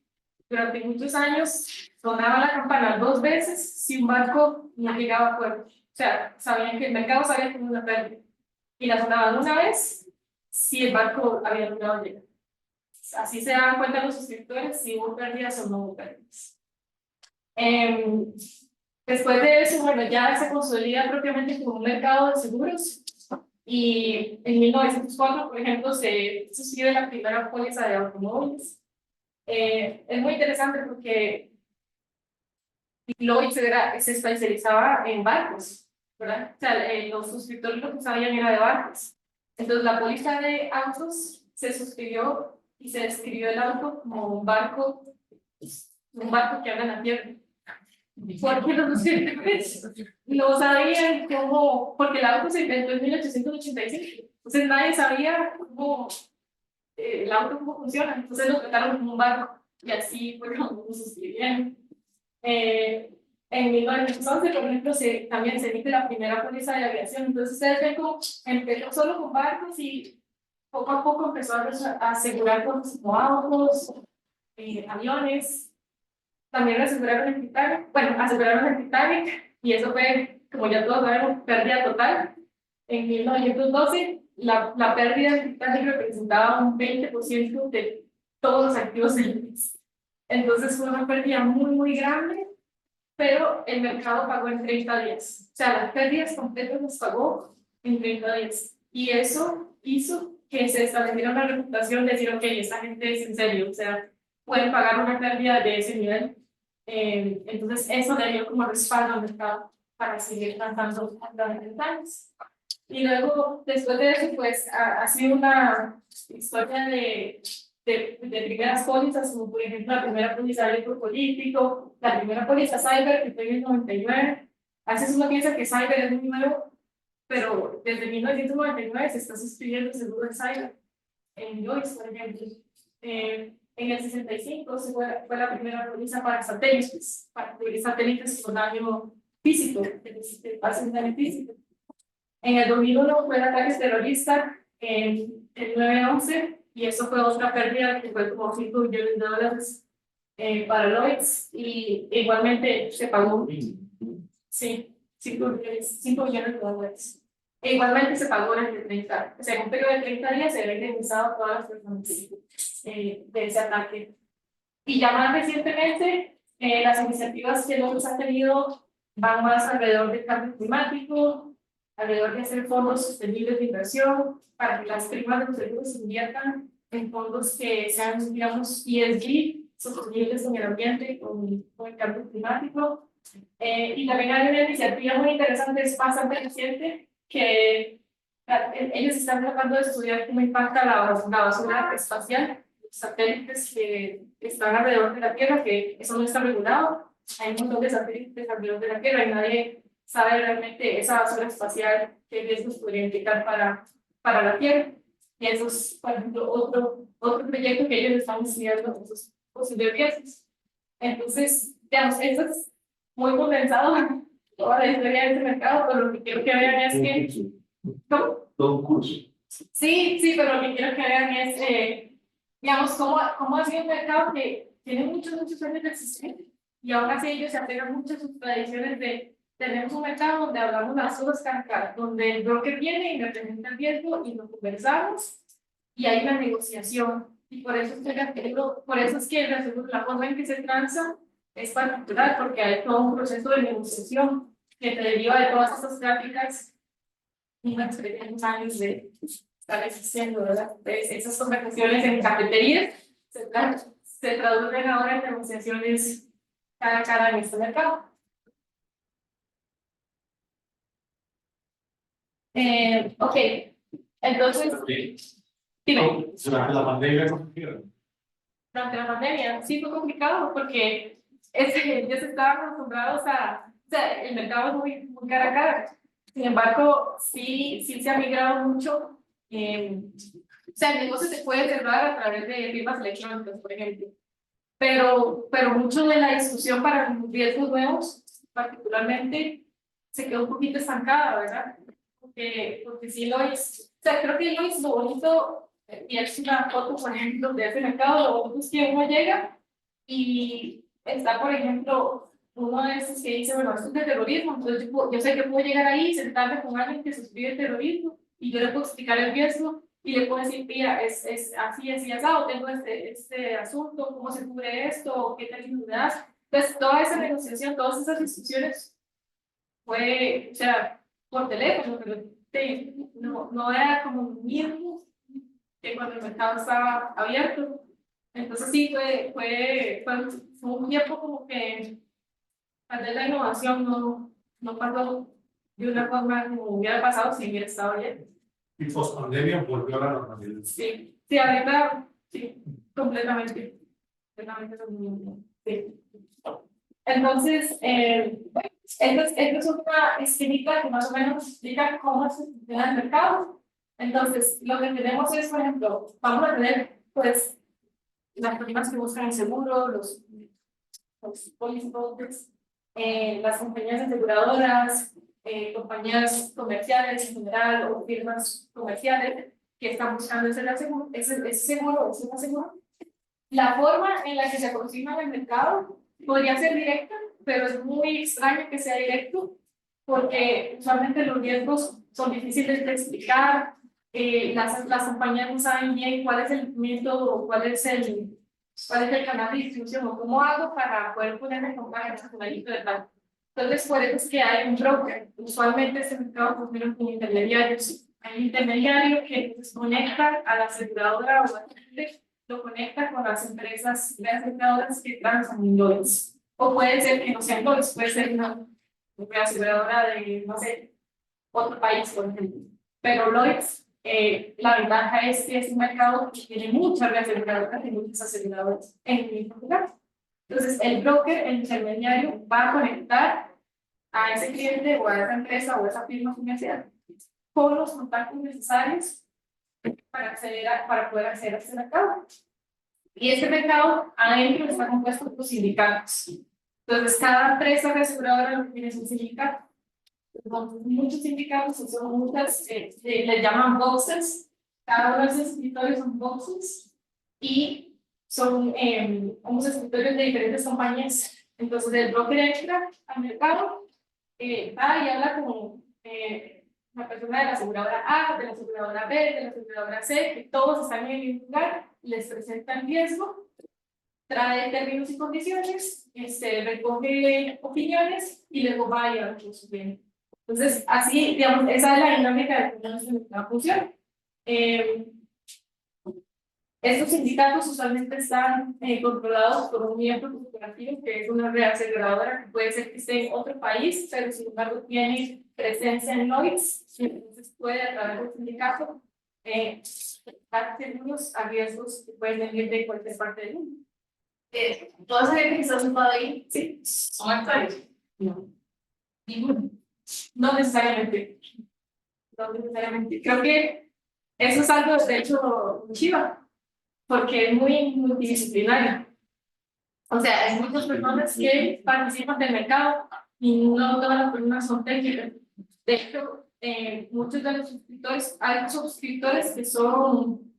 Durante muchos años sonaba la campana 2 veces si un barco no llegaba a puerto. O sea, sabían que el mercado sabía que era una pérdida. Y la sonaban una vez si el barco había logrado llegar. Así se dan cuenta los suscriptores si hubo pérdidas o no hubo pérdidas. Después de eso, bueno, ya se consolida propiamente como un mercado de seguros. Y en 1904, por ejemplo, se suscribe la primera póliza de automóviles. Es muy interesante porque Lloyd se especializaba en barcos, ¿verdad? O sea, los suscriptores lo que sabían era de barcos. Entonces, la póliza de autos se suscribió y se describió el auto como un barco que anda en la tierra. Porque los suscriptores no sabían cómo, porque el auto se inventó en 1885. Entonces, nadie sabía cómo el auto cómo funciona. Entonces, lo trataron como un barco. Y así fue como lo suscribieron. En 1911, por ejemplo, también se emite la primera póliza de aviación. Entonces, ustedes ven cómo empezó solo con barcos y poco a poco empezó a asegurar cosas como autos, aviones. También aseguraron el Titanic. Bueno, aseguraron el Titanic y eso fue como ya todos sabemos, pérdida total. En 1912, la pérdida del Titanic representaba un 20% de todos los activos del país. Entonces fue una pérdida muy grande, pero el mercado pagó en 30 días. O sea, las pérdidas completas las pagó en 30 días. Y eso hizo que se estableciera una reputación de decir, ok, esta gente es en serio, o sea, pueden pagar una pérdida de ese nivel. Entonces, eso le dio como respaldo al mercado para seguir lanzando años. Y luego, después de eso, pues ha sido una historia de primeras pólizas, como por ejemplo la primera póliza de riesgo político, la primera póliza cyber que fue en el 99. A veces uno piensa que cyber es muy nuevo, pero desde 1999 se está suscribiendo el seguro de cyber en Lloyds, por ejemplo. En el 65 fue la primera póliza para cubrir satélites con daño físico, que pasa un daño físico. En el 2001 fue el ataque terrorista en el 9/11, y eso fue otra pérdida que fue como $5 billones para Lloyds, y igualmente se pagó, sí, $5 billones. E igualmente se pagó en el 30, o sea, en un periodo de 30 días se había indemnizado a todas las personas de ese ataque. Y ya más recientemente, las iniciativas que Lloyds ha tenido van más alrededor del cambio climático, alrededor de hacer fondos sostenibles de inversión, para que las primas de los seguros se inviertan en fondos que sean, digamos, ESG, sostenibles en el ambiente con el cambio climático. Y también hay una iniciativa muy interesante, es bastante reciente, que ellos están tratando de estudiar cómo impacta la basura espacial, los satélites que están alrededor de la Tierra, que eso no está regulado. Hay un montón de satélites alrededor de la Tierra y nadie sabe realmente esa basura espacial qué riesgos podría implicar para la Tierra. Y eso es, por ejemplo, otro proyecto que ellos están estudiando, esos posibles riesgos. Entonces, digamos, eso es muy condensado toda la historia de este mercado, pero lo que quiero que vean es que... ¿Cómo? Todo un curso. Sí, pero lo que quiero que vean es, digamos, cómo ha sido un mercado que tiene muchos años de existir, y aún así ellos se apegan mucho a sus tradiciones de tenemos un mercado donde hablamos las cosas cara, donde el broker viene y me presenta el riesgo y lo conversamos y hay una negociación. Y por eso es que la forma en que se transa es particular, porque hay todo un proceso de negociación que te deriva de todas estas prácticas y una experiencia años de estar existiendo, ¿verdad? Entonces, esas conversaciones en cafeterías se traducen ahora en negociaciones cara a cara en este mercado. Ok, entonces, dime. Durante la pandemia, Durante la pandemia sí fue complicado porque ellos estaban acostumbrados o sea, el mercado es muy cara a cara. Sin embargo, sí se ha migrado mucho. O sea, el negocio se puede cerrar a través de firmas electrónicas, por ejemplo. Pero mucho de la discusión para los riesgos nuevos, particularmente, se quedó un poquito estancada, ¿verdad? Porque sí o sea, creo que lo bonito, y es una foto, por ejemplo, de ese mercado, lo bonito es que uno llega y está, por ejemplo, uno de esos que dice, bueno, esto es de terrorismo, entonces yo sé que puedo llegar ahí, sentarme con alguien que suscribe terrorismo, y yo le puedo explicar el riesgo, y le puedo decir, mira, es así, asado, tengo este asunto, cómo se cubre esto, qué términos me das. Entonces, toda esa negociación, todas esas discusiones, fue, o sea, por teléfono, pero no era como lo mismo que cuando el mercado estaba abierto. Entonces sí, fue un tiempo como que tal vez la innovación no pasó de una forma como hubiera pasado si hubiera estado abierto. y post pandemia volvió a la normalidad. Sí, ahorita sí, completamente lo mismo. Sí. Entonces, esta es una esquemita que más o menos explica cómo se funciona el mercado. Entonces, lo que tenemos es, por ejemplo, vamos a tener, pues, las personas que buscan el seguro, los policy brokers, las compañías aseguradoras, compañías comerciales en general o firmas comerciales que están buscando ese seguro. La forma en la que se aproxima al mercado podría ser directa, pero es muy extraño que sea directo. porque usualmente los riesgos son difíciles de explicar, las compañías no saben bien cuál es el método o cuál es el canal de distribución o cómo hago para poder ponerme en contacto con el ¿verdad? Entonces, por eso es que hay un broker. Usualmente este mercado funciona con intermediarios. Hay un intermediario que nos conecta a la aseguradora o al cliente, lo conecta con las empresas de aseguradoras que transan en dólares. O puede ser que no sean dólares, puede ser una aseguradora de, no sé, otro país, por ejemplo. Pero Lloyds, la ventaja es que es un mercado que tiene muchas reaseguradoras y muchas aseguradoras en el mismo lugar. Entonces, el broker, el intermediario, va a conectar a ese cliente o a esa empresa o a esa firma financiera con los contactos necesarios para poder acceder a este mercado. Y este mercado adentro está compuesto por sindicatos. Entonces, cada empresa aseguradora lo que tiene es un sindicato. Son muchos sindicatos, son muchas, le llaman boxes. Cada uno de esos escritorios son boxes y son unos escritorios de diferentes compañías. Entonces, el broker entra al mercado, va y habla con la persona de la aseguradora A, de la aseguradora B, de la aseguradora C, que todos están en el mismo lugar, les presenta el riesgo, trae términos y condiciones, recoge opiniones y luego va y habla con su cliente. Entonces, así, digamos, esa es la dinámica de cómo nuestro mercado funciona. Estos sindicatos usualmente están controlados por un miembro corporativo que es una reaseguradora que puede ser que esté en otro país, pero sin embargo tiene presencia en Lloyds, entonces puede a través del sindicato dar seguros a riesgos que pueden venir de cualquier parte del mundo. ¿Toda esa gente que está sentada ahí, sí, son actores? No. Ninguno. No necesariamente. No necesariamente. Creo que eso es algo, de hecho, chiva, porque es muy multidisciplinario. O sea, hay muchas personas que participan del mercado y no todas las personas son técnicas. De hecho, muchos de los suscriptores, hay suscriptores que son,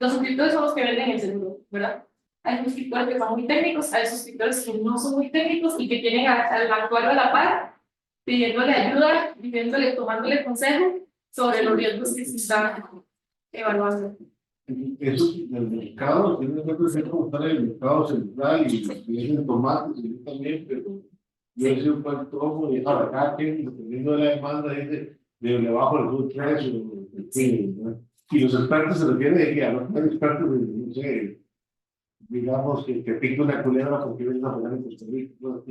los suscriptores son los que venden el seguro, ¿verdad? Hay suscriptores que son muy técnicos, hay suscriptores que no son muy técnicos y que tienen al actuario a la par, pidiéndole ayuda, pidiéndole, tomándole consejo sobre los riesgos que se están evaluando. Eso del mercado, tiene que ser como estar en el mercado central y es en tomates, y yo también, pero yo he sido un buen tomo y ahora cada quien, dependiendo de la demanda, dice de bajo el food precio, en fin, ¿no? Y los expertos se refieren a que a los expertos, no sé, digamos que pica una culebra porque viene a poner en Costa Rica, ¿no?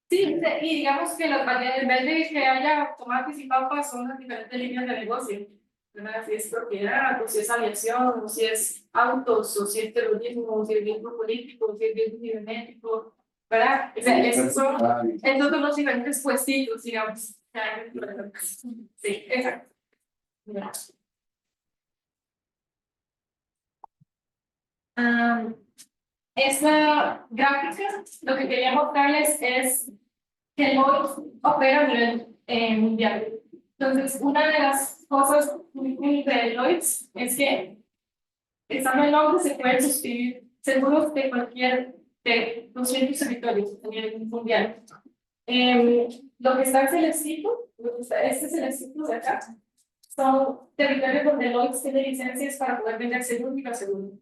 Sí, y digamos que los valores, en vez de que haya tomates y papas, son las diferentes líneas de negocio. ¿Verdad? Si es propiedad, o si es aviación, o si es autos, o si es terrorismo, o si es riesgo político, o si es riesgo cibernético, ¿verdad? O sea, esos son los diferentes puestitos, digamos. Sí, exacto. Esta gráfica, lo que quería mostrarles es que Lloyds opera a nivel mundial. Entonces, una de las cosas muy únicas de Lloyds es que estando en Londres se pueden suscribir seguros de cualquier de 200 territorios a nivel mundial. Lo que está en celestito, este celestito de acá, son territorios donde Lloyds tiene licencias para poder vender seguros y reaseguros.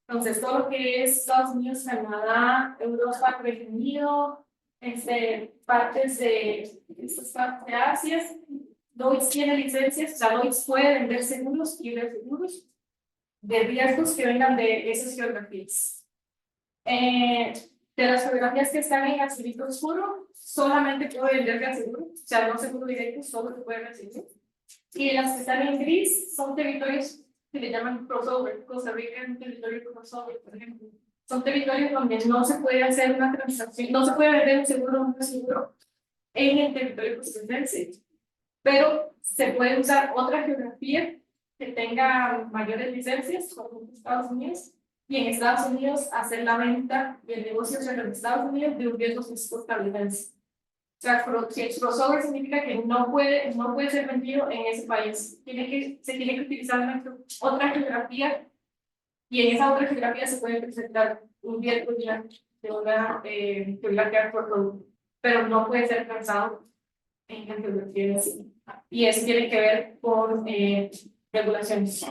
Entonces, todo lo que es Estados Unidos, Canadá, Europa, Reino Unido, partes de Asia, Lloyds tiene licencias, o sea, Lloyds puede vender seguros y reaseguros de riesgos que vengan de esas geografías. De las geografías que están en azulito oscuro, solamente puede vender reaseguro, o sea, no seguro directo, solo se puede reasegurar. Y las que están en gris son territorios que le llaman crossover. Costa Rica es un territorio crossover, por ejemplo. Son territorios donde no se puede hacer una transacción, no se puede vender un seguro o un seguro en el territorio costarricense, pero se puede usar otra geografía que tenga mayores licencias, como Estados Unidos, y en Estados Unidos hacer la venta y el negocio entre los Estados Unidos de un riesgo costarricense. O sea, el crossover significa que no puede ser vendido en ese país. Se tiene que utilizar otra geografía y en esa otra geografía se puede presentar un riesgo de una geografía por producto, pero no puede ser transado en la geografía así. Y eso tiene que ver con regulaciones.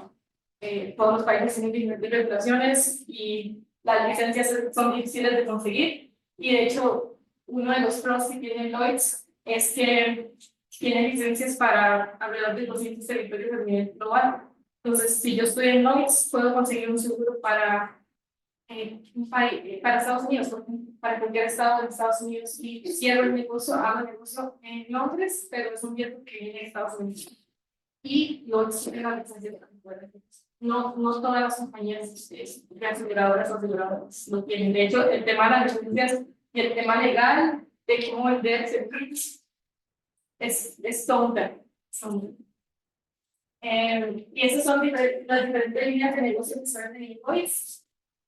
Todos los países tienen diferentes regulaciones y las licencias son difíciles de conseguir. Y de hecho, uno de los pros que tiene Lloyds es que tiene licencias para alrededor de 200 territorios a nivel global. Entonces, si yo estoy en Lloyds, puedo conseguir un seguro para un país, para Estados Unidos, por ejemplo, para cualquier estado de Estados Unidos, y cierro el negocio, hago el negocio en Londres, pero es un viento que viene de Estados Unidos. Y Lloyds tiene la licencia para poder hacer eso. No todas las compañías aseguradoras o aseguradoras lo tienen. De hecho, el tema de las licencias y el tema legal de cómo vender seguros es todo un tema. Y esas son las diferentes líneas de negocio que se ven en Lloyds.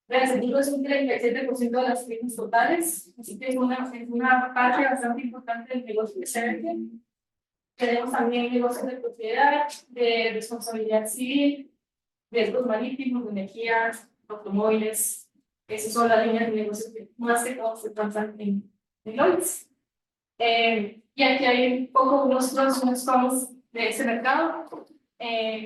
El seguro es un 37% de las primas totales, así que es una parte bastante importante del negocio que se vende. Tenemos también negocios de propiedad, de responsabilidad civil, riesgos marítimos, de energía, automóviles. Esas son las líneas de negocio que más que todo se transan en Lloyds. Y aquí hay un poco unos pros y unos cons de ese mercado.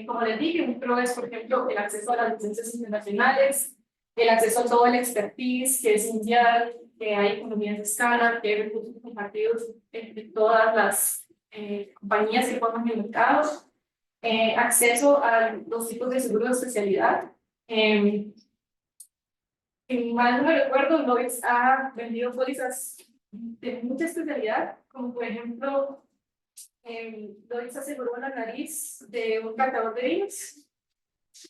Como les dije, un pro es, por ejemplo, el acceso a las licencias internacionales, el acceso a todo el expertise que es mundial, que hay economías de escala, que hay recursos compartidos entre todas las compañías que forman el mercado, acceso a los tipos de seguros de especialidad. Si mal no me recuerdo, Lloyds ha vendido pólizas de mucha especialidad, como por ejemplo, Lloyds aseguró la nariz de un catador de vinos,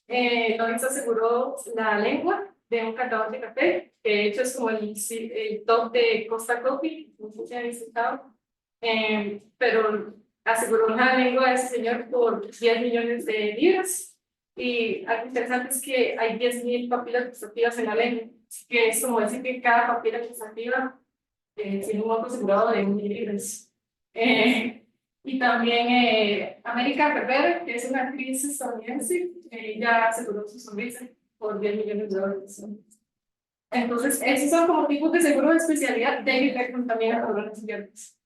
Lloyds aseguró la lengua de un catador de café, que de hecho es como el top de Costa Coffee, no sé si han visitado, pero aseguró la lengua de ese señor por 10 millones de libras. Y algo interesante es que hay 10.000 papilas gustativas en la lengua, que es como decir que cada papila gustativa tiene un monto asegurado de 1.000 libras. Y también América Ferrer, que es una actriz estadounidense, ya aseguró su sonrisa por 10 millones de dólares. Entonces, esos son como tipos de seguro de especialidad. David Beckham también aseguró las piernas.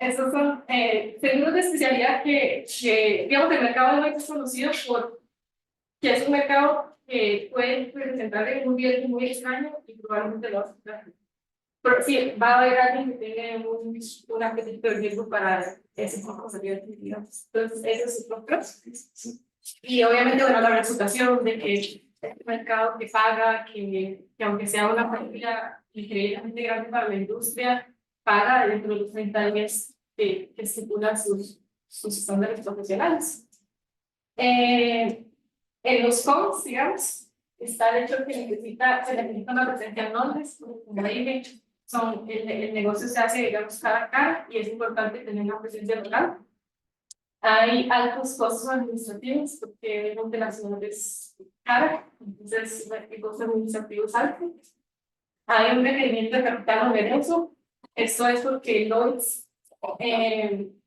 Esos son seguros de especialidad que digamos, el mercado no es conocido por que es un mercado que puede presentar un riesgo muy extraño y probablemente lo va a aceptar. Pero sí, va a haber alguien que tenga un apetito de riesgo para ese tipo de digamos. Entonces, eso es lo pros. Y obviamente, bueno, la reputación de que este mercado que paga, que aunque sea una familia increíblemente grande para la industria, paga dentro de los 30 años que estipulan sus estándares profesionales. En los cons, digamos, está el hecho que se necesita una presencia en Londres, el negocio se hace, digamos, cara a cara y es importante tener una presencia local. Hay altos costos administrativos porque el de la ciudad es cara, entonces el costo administrativo es alto. Hay un requerimiento de capital oneroso. Esto es porque Lloyds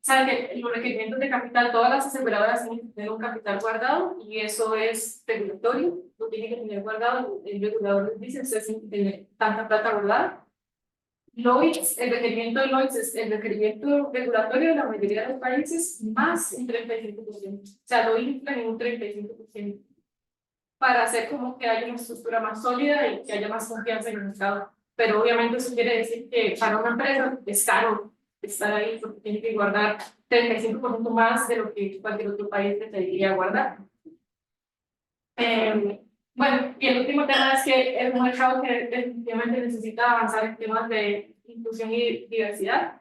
saben que los requerimientos de capital, todas las aseguradoras tienen que tener un capital guardado y eso es regulatorio, lo tienen que tener guardado, el regulador les dice, ustedes tienen que tener tanta plata guardada. Lloyds, el requerimiento de Lloyds es el requerimiento regulatorio de la mayoría de los países más un 35%. O sea, lo inflan en un 35% para hacer como que haya una estructura más sólida y que haya más confianza en el mercado. Pero obviamente eso quiere decir que para una empresa es caro estar ahí porque tiene que guardar 35% más de lo que cualquier otro país te pediría guardar. Bueno, y el último tema es que es un mercado que definitivamente necesita avanzar en temas de inclusión y diversidad.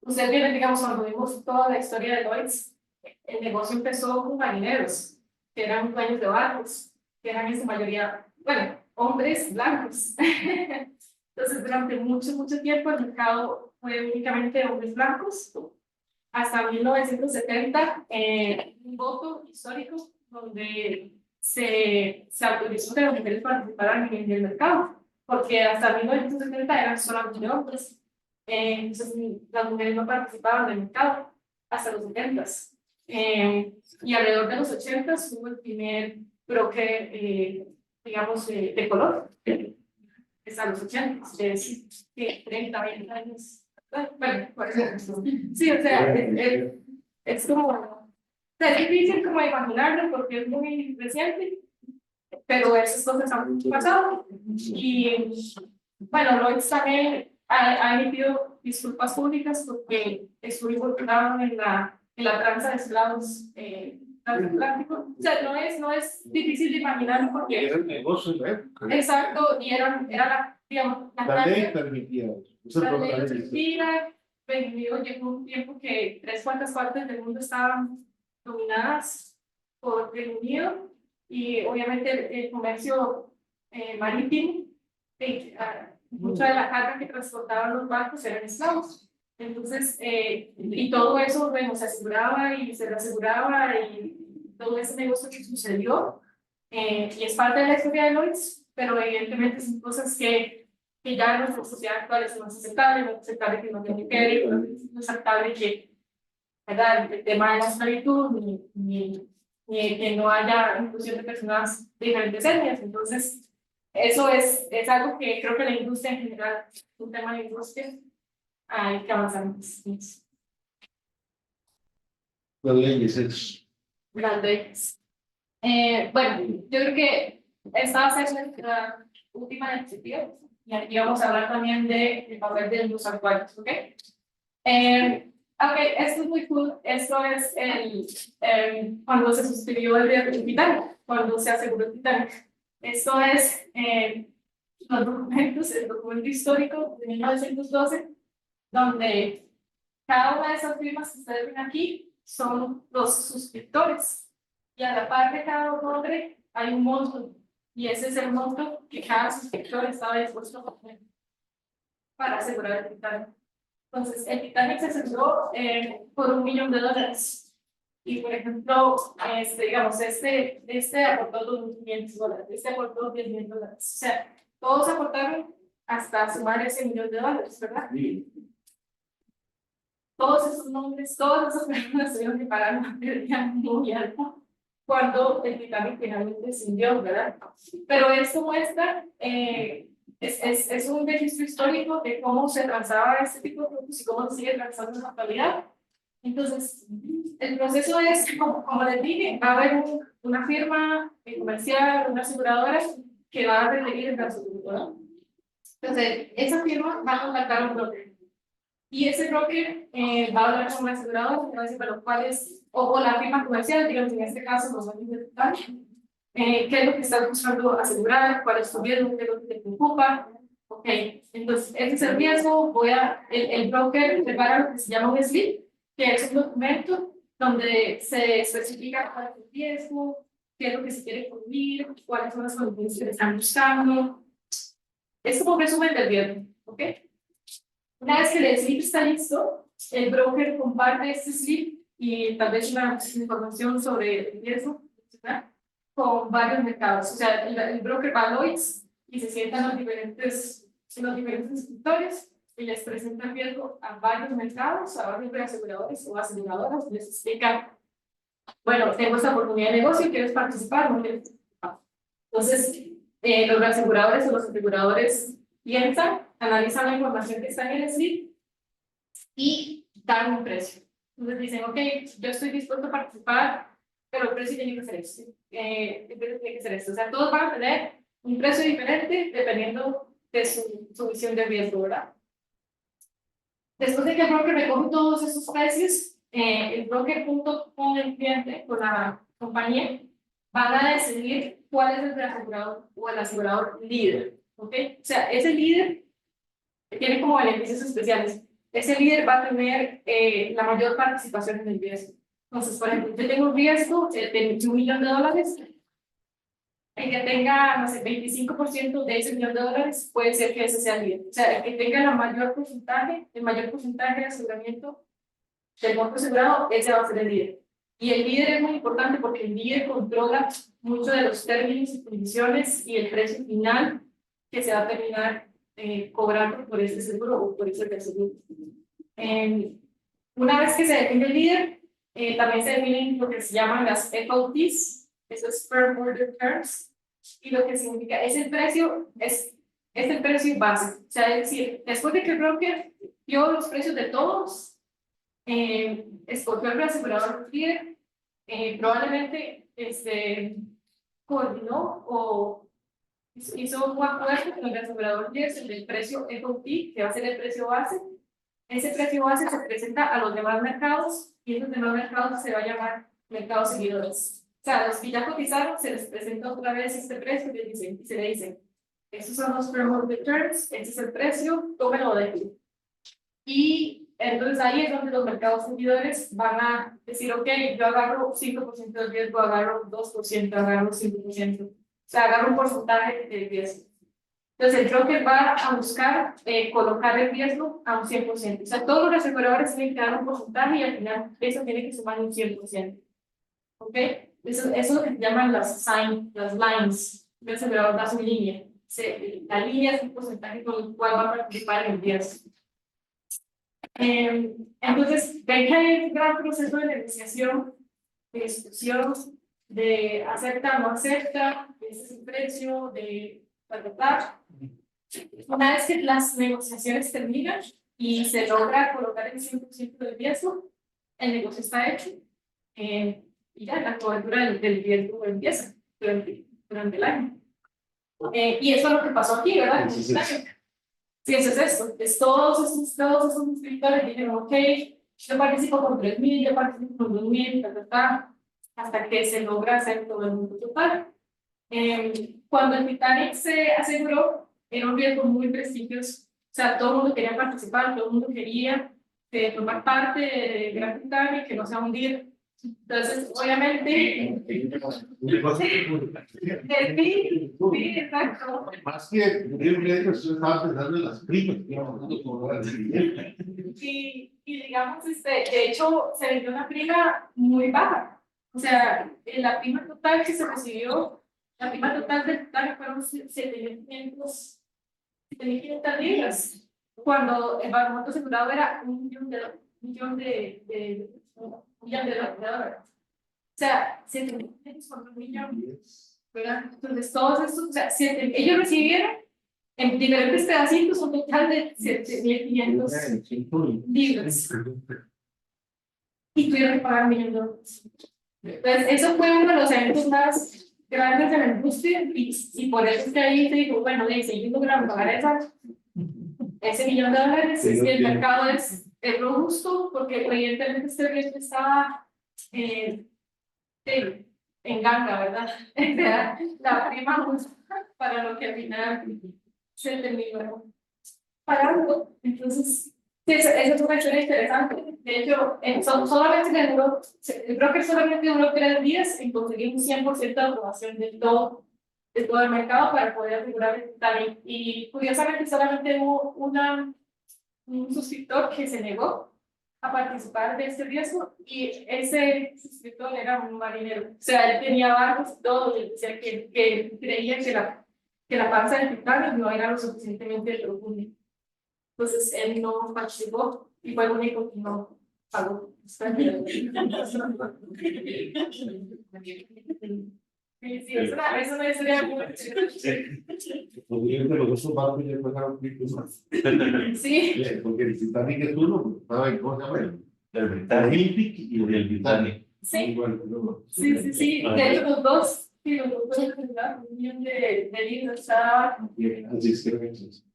Ustedes vieron, digamos, cuando vimos toda la historia de Lloyds, el negocio empezó con marineros, que eran dueños de barcos, que eran en su mayoría, bueno, hombres blancos. Entonces, durante mucho tiempo el mercado fue únicamente de hombres blancos, hasta 1970, un voto histórico donde se autorizó que las mujeres participaran en el mercado, porque hasta 1970 eran solamente hombres, entonces las mujeres no participaban del mercado hasta los 70. Y alrededor de los 80 hubo el primer broker, digamos, de color, que pues, a los 80, es decir, que 30, 20 años. Bueno, por ejemplo. Sí, o sea, es como, o sea, es difícil como imaginarlo porque es muy reciente, pero esas cosas han pasado. Y bueno, Lloyds también ha emitido disculpas públicas porque estuvo involucrado en la tranza de esclavos transatlánticos. O sea, no es difícil de imaginar porque. Era el negocio de la época. Exacto, y era la, digamos, La ley permitía eso. Eso es la lo ley que lo dice. permitía. Llegó un tiempo que 3/4 partes del mundo estaban dominadas por Reino Unido y obviamente el comercio marítimo, mucha de la carga que transportaban los barcos eran esclavos. Entonces, y todo eso, bueno, se aseguraba y se reaseguraba y todo ese negocio que sucedió, y es parte de la historia de Lloyds, pero evidentemente son cosas que ya en nuestra sociedad actual es más aceptable, no es aceptable que no tenga mujeres, no es aceptable que, ¿verdad?, el tema de la esclavitud, ni que no haya inclusión de personas de diferentes etnias. Entonces, eso es algo que creo que la industria en general, un tema de industria, hay que avanzar más. Las leyes, es. Grandes. Bueno, yo creo que esta va a ser nuestra última diapositiva y aquí vamos a hablar también del papel de los acuarios, ¿ok? Ok, esto es muy cool. Esto es cuando se suscribió el Titanic, cuando se aseguró el Titanic. Esto es los documentos, el documento histórico de 1912, donde cada una de esas firmas que ustedes ven aquí son los suscriptores. Y a la par de cada nombre hay un monto. Y ese es el monto que cada suscriptor estaba dispuesto a poner para asegurar el Titanic. Entonces, el Titanic se aseguró por $1 millón. Y, por ejemplo, digamos, este aportó $2.500, este aportó $10.000. O sea, todos aportaron hasta sumar ese $1 millón, ¿verdad? Sí. Todos esos nombres, todas esas personas tuvieron que pagar una pérdida muy alta cuando el Titanic finalmente se hundió, ¿verdad? Pero esto muestra, es un registro histórico de cómo se transaba este tipo de productos y cómo se sigue transando en la actualidad. Entonces, el proceso es, como les dije, va a haber una firma comercial, una aseguradora que va a requerir el gasoducto, ¿no? Entonces, esa firma va a contactar a un broker. Y ese broker va a hablar con la aseguradora y va a decir, bueno, cuál es, o la firma comercial, digamos, en este caso, los dueños del Titanic, qué es lo que estás buscando asegurar, cuál es tu riesgo, qué es lo que te preocupa. Ok, entonces, ese es el riesgo. El broker prepara lo que se llama un slip, que es un documento donde se especifica cuál es el riesgo, qué es lo que se quiere cubrir, cuáles son las condiciones que le están buscando. Es como un resumen del riesgo, ¿ok? Una vez que el slip está listo, el broker comparte este slip y tal vez una información sobre el riesgo, ¿verdad?, con varios mercados. O sea, el broker va a Lloyds y se sientan los diferentes escritores y les presenta el riesgo a varios mercados, a varios reaseguradores o aseguradoras. Les explica, bueno, tengo esta oportunidad de negocio, ¿quieres participar? ¿No quieres participar? Entonces, los reaseguradores o los aseguradores piensan, analizan la información que está en el slip y dan un precio. Entonces dicen, ok, yo estoy dispuesto a participar, pero el precio tiene que ser este. El precio tiene que ser este. O sea, todos van a tener un precio diferente dependiendo de su visión de riesgo, ¿verdad? Después de que el broker recoge todos esos precios, el broker junto con el cliente, con la compañía, van a decidir cuál es el reasegurador o el asegurador líder. ¿Ok? O sea, ese líder tiene como beneficios especiales. Ese líder va a tener la mayor participación en el riesgo. Entonces, por ejemplo, yo tengo un riesgo de $1 millón, el que tenga, no sé, 25% de ese $1 millón puede ser que ese sea el líder. O sea, el que tenga el mayor porcentaje de aseguramiento del monto asegurado, ese va a ser el líder. Y el líder es muy importante porque el líder controla mucho de los términos y condiciones y el precio final que se va a terminar cobrando por ese seguro o por ese seguro. Una vez que se define el líder, también se definen lo que se llaman las FOTs, esos Firm Order Terms, y lo que significa es el precio precio base. O sea, es decir, después de que el broker dio los precios de todos, escogió el asegurador líder, probablemente coordinó o hizo un acuerdo con el asegurador líder sobre el precio FOB, que va a ser el precio base. Ese precio base se presenta a los demás mercados y esos demás mercados se va a llamar mercados seguidores. O sea, los que ya cotizaron se les presenta otra vez este precio y se le dice, estos son los framework returns, este es el precio, tómenlo de aquí. Y entonces ahí es donde los mercados seguidores van a decir, ok, yo agarro 5% del riesgo, agarro 2%, agarro 5%. O sea, agarro un porcentaje del riesgo. Entonces el broker va a buscar colocar el riesgo a un 100%. O sea, todos los aseguradores tienen que dar un porcentaje y al final eso tiene que sumar un 100%. ¿Ok? Eso es lo que se llaman las lines. El asegurador da su línea. La línea es un porcentaje con el cual va a participar en el riesgo. Entonces, ven que hay un gran proceso de negociación, de discusión, de acepta o no acepta, ese es el precio, de tratar. Una vez que las negociaciones terminan y se logra colocar el 100% del riesgo, el negocio está hecho y ya la cobertura del riesgo empieza durante el año. Y eso es lo que pasó aquí, ¿verdad? Sí, eso es esto. Es todos esos suscriptores dijeron, ok, yo participo con 3.000, yo participo con 2.000, hasta que se logra hacer todo el mundo total. Cuando el Titanic se aseguró, era un riesgo muy prestigioso. O sea, todo el mundo quería participar, todo el mundo quería formar parte de Gran Titanic, que no se va a hundir. Entonces, obviamente, sí, exacto. Más que un riesgo, yo estaba pensando en las primas, digamos, y digamos, de hecho, se vendió una prima muy baja. O sea, la prima total que se recibió, la prima total del Titanic fueron 7.500 libras, cuando el valor asegurado era $1 millón de dólares. O sea, 7.500 por $1 millón, ¿verdad? Entonces, todos estos, o sea, ellos recibieron en diferentes pedacitos un total de 7.500 libras y tuvieron que pagar $1 millón. Entonces, eso fue uno de los eventos más grandes de la industria y por eso es que ahí te digo, bueno, si ellos logran pagar ese $1 millón, si el mercado es robusto, porque evidentemente este riesgo estaba en ganga, ¿verdad? La prima justa para lo que al final se terminó pagando. Entonces, sí, eso es una historia interesante. De hecho, solamente el broker solamente duró 3 días en conseguir un 100% de aprobación de todo el mercado para poder asegurar el Titanic. Y curiosamente, solamente hubo un suscriptor que se negó a participar de este riesgo y ese suscriptor era un marinero. O sea, él tenía barcos y todo, y decía que creía que la panza del Titanic no era lo suficientemente profunda. Entonces él no participó y fue el único que no pagó. Sí, es una historia muy sí. Porque el Titanic es uno, ¿saben cómo se llama? El Britannic y el Titanic. Sí, sí. De hecho, los dos $1 millón de libras estaba. Sí,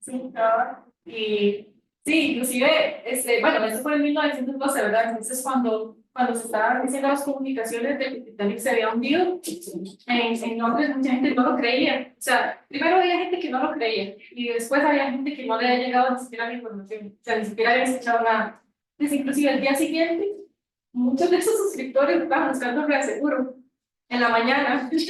estaba. Y sí, inclusive, bueno, eso fue en 1912, ¿verdad? Entonces, cuando se estaban diciendo las comunicaciones de que el Titanic se había hundido, en Londres mucha gente no lo creía. O sea, primero había gente que no lo creía, y después había gente que no le había llegado ni siquiera la información. O sea, ni siquiera había escuchado nada. Entonces, inclusive el día siguiente, muchos de esos suscriptores estaban buscando reaseguro en la mañana. Y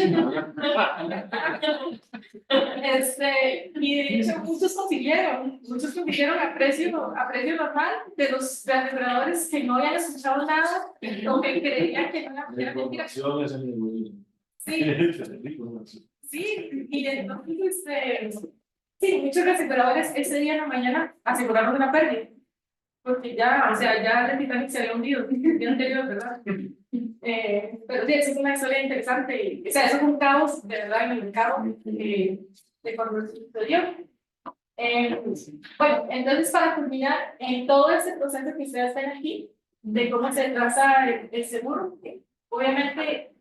de hecho muchos consiguieron a precio normal de los aseguradores que no habían escuchado nada o que creían que no era mentira. Sí, y entonces, sí, muchos aseguradores ese día en la mañana aseguraron una pérdida. Porque ya, o sea, ya el Titanic se había hundido el día anterior, ¿verdad? Pero sí, eso es una historia interesante. O sea, eso es un caos, de verdad, en el mercado de cuando se sucedió. Bueno, entonces para culminar en todo este proceso que ustedes ven aquí, de cómo se traza el seguro, obviamente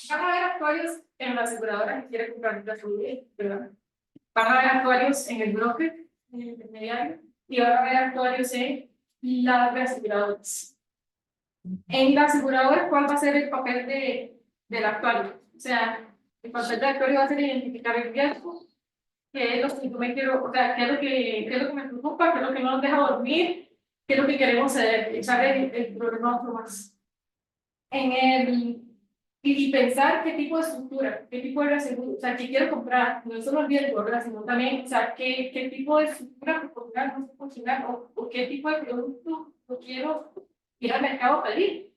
van a haber actuarios en la aseguradora que quiere comprar la seguro, ¿verdad? Van a haber actuarios en el broker, en el intermediario, y van a haber actuarios en las reaseguradoras. En la aseguradora, ¿cuál va a ser el papel del actuario? O sea, el papel del actuario va a ser identificar el riesgo, qué es lo que yo me quiero, o sea, qué es lo que me preocupa, qué es lo que no nos deja dormir, qué es lo que queremos echar el problema otro más. Y pensar qué tipo de estructura, qué tipo de reaseguro, o sea, qué quiero comprar, no solo el riesgo, ¿verdad? Sino también, o sea, qué tipo de estructura proporcionar, no proporcionar, o qué tipo de producto yo quiero ir al mercado a pedir.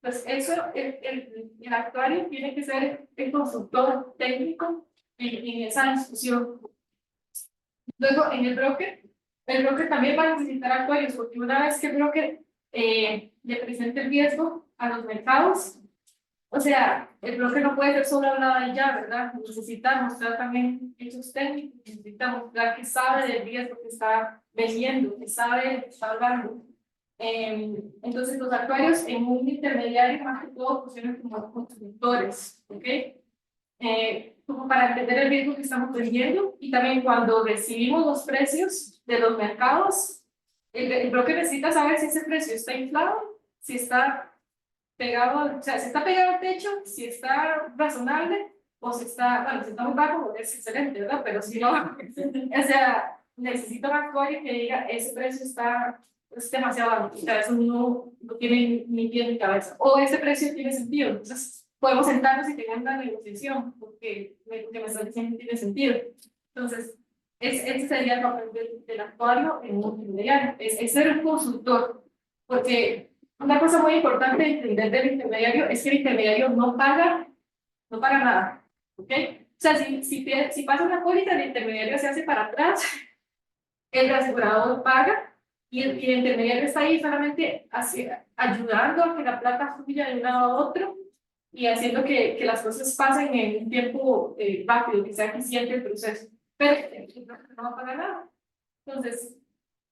Pues eso, el actuario tiene que ser el consultor técnico en esa discusión. Luego, en el broker también va a necesitar actuarios, porque una vez que el broker le presente el riesgo a los mercados, o sea, el broker no puede ser solo hablado y ya, ¿verdad? Necesita mostrar también hechos técnicos, necesita mostrar que sabe del riesgo que está vendiendo, que sabe de lo que está hablando. Entonces, los actuarios en un intermediario, más que todo, funcionan como consultores, ¿ok? Como para entender el riesgo que estamos vendiendo, y también cuando recibimos los precios de los mercados, el broker necesita saber si ese precio está inflado, si está pegado, o sea, si está pegado al techo, si está razonable, o si está, bueno, si está muy bajo, es excelente, ¿verdad? Pero si no, o sea, necesito un actuario que diga, ese precio está, es demasiado alto, o sea, eso no tiene ni pie ni cabeza, o ese precio tiene sentido, entonces podemos sentarnos y tener una negociación, porque lo que me están diciendo tiene sentido. Entonces, ese sería el papel del actuario en un intermediario, es ser un consultor, porque una cosa muy importante de entender del intermediario es que el intermediario no paga nada, ¿ok? O sea, si pasa una póliza, el intermediario se hace para atrás, el asegurador paga, y el intermediario está ahí solamente ayudando a que la plata fluya de un lado a otro, y haciendo que las cosas pasen en un tiempo rápido, que sea eficiente el proceso, pero el no va a pagar nada. Entonces,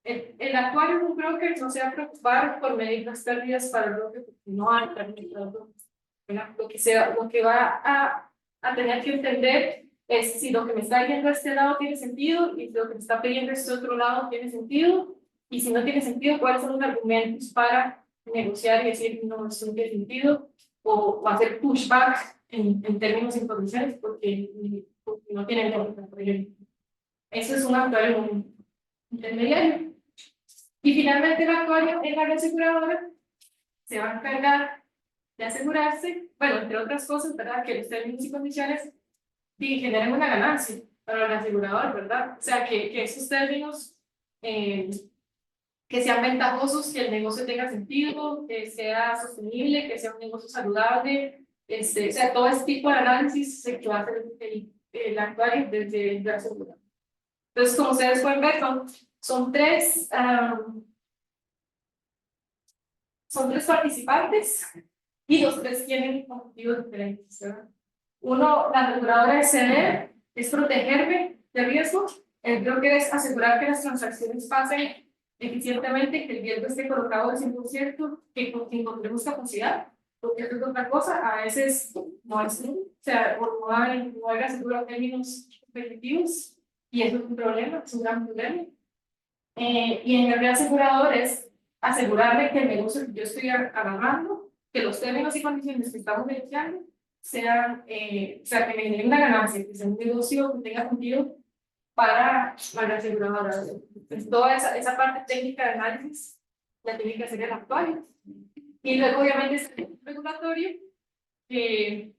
el actuario de un broker no se va a preocupar por medir las pérdidas para el broker, porque no hay pérdidas. Lo que va a tener que entender es si lo que me está yendo a este lado tiene sentido, y si lo que me está pidiendo a este otro lado tiene sentido, y si no tiene sentido, cuáles son los argumentos para negociar y decir no, esto no tiene sentido, o hacer pushback en términos y condiciones porque no tienen lógica, por ejemplo. Eso es un actuario intermediario. Y finalmente el actuario en la aseguradora se va a encargar de asegurarse, bueno, entre otras cosas, ¿verdad? Que los términos y condiciones generen una ganancia para el asegurador, ¿verdad? O sea, que esos términos que sean ventajosos, que el negocio tenga sentido, que sea sostenible, que sea un negocio saludable, o sea, todo ese tipo de análisis que va a hacer el actuario desde la aseguradora. Entonces, como ustedes pueden ver, son tres participantes, y los tres tienen objetivos diferentes, ¿verdad? Uno, la aseguradora es ceder, es protegerme de riesgo. El broker es asegurar que las transacciones pasen eficientemente, que el riesgo esté colocado al 100%, que encontremos capacidad, porque eso es otra cosa, a veces no es, o sea, no hay aseguro en términos competitivos, y eso es un problema, es un gran problema. Y en el reasegurador es asegurarme que el negocio que yo estoy agarrando, que los términos y condiciones que estamos negociando sean, o sea, que me generen una ganancia, que sea un negocio que tenga sentido para la aseguradora. Entonces, toda esa parte técnica de análisis la tiene que hacer el actuario. Y luego, obviamente, es el regulatorio, que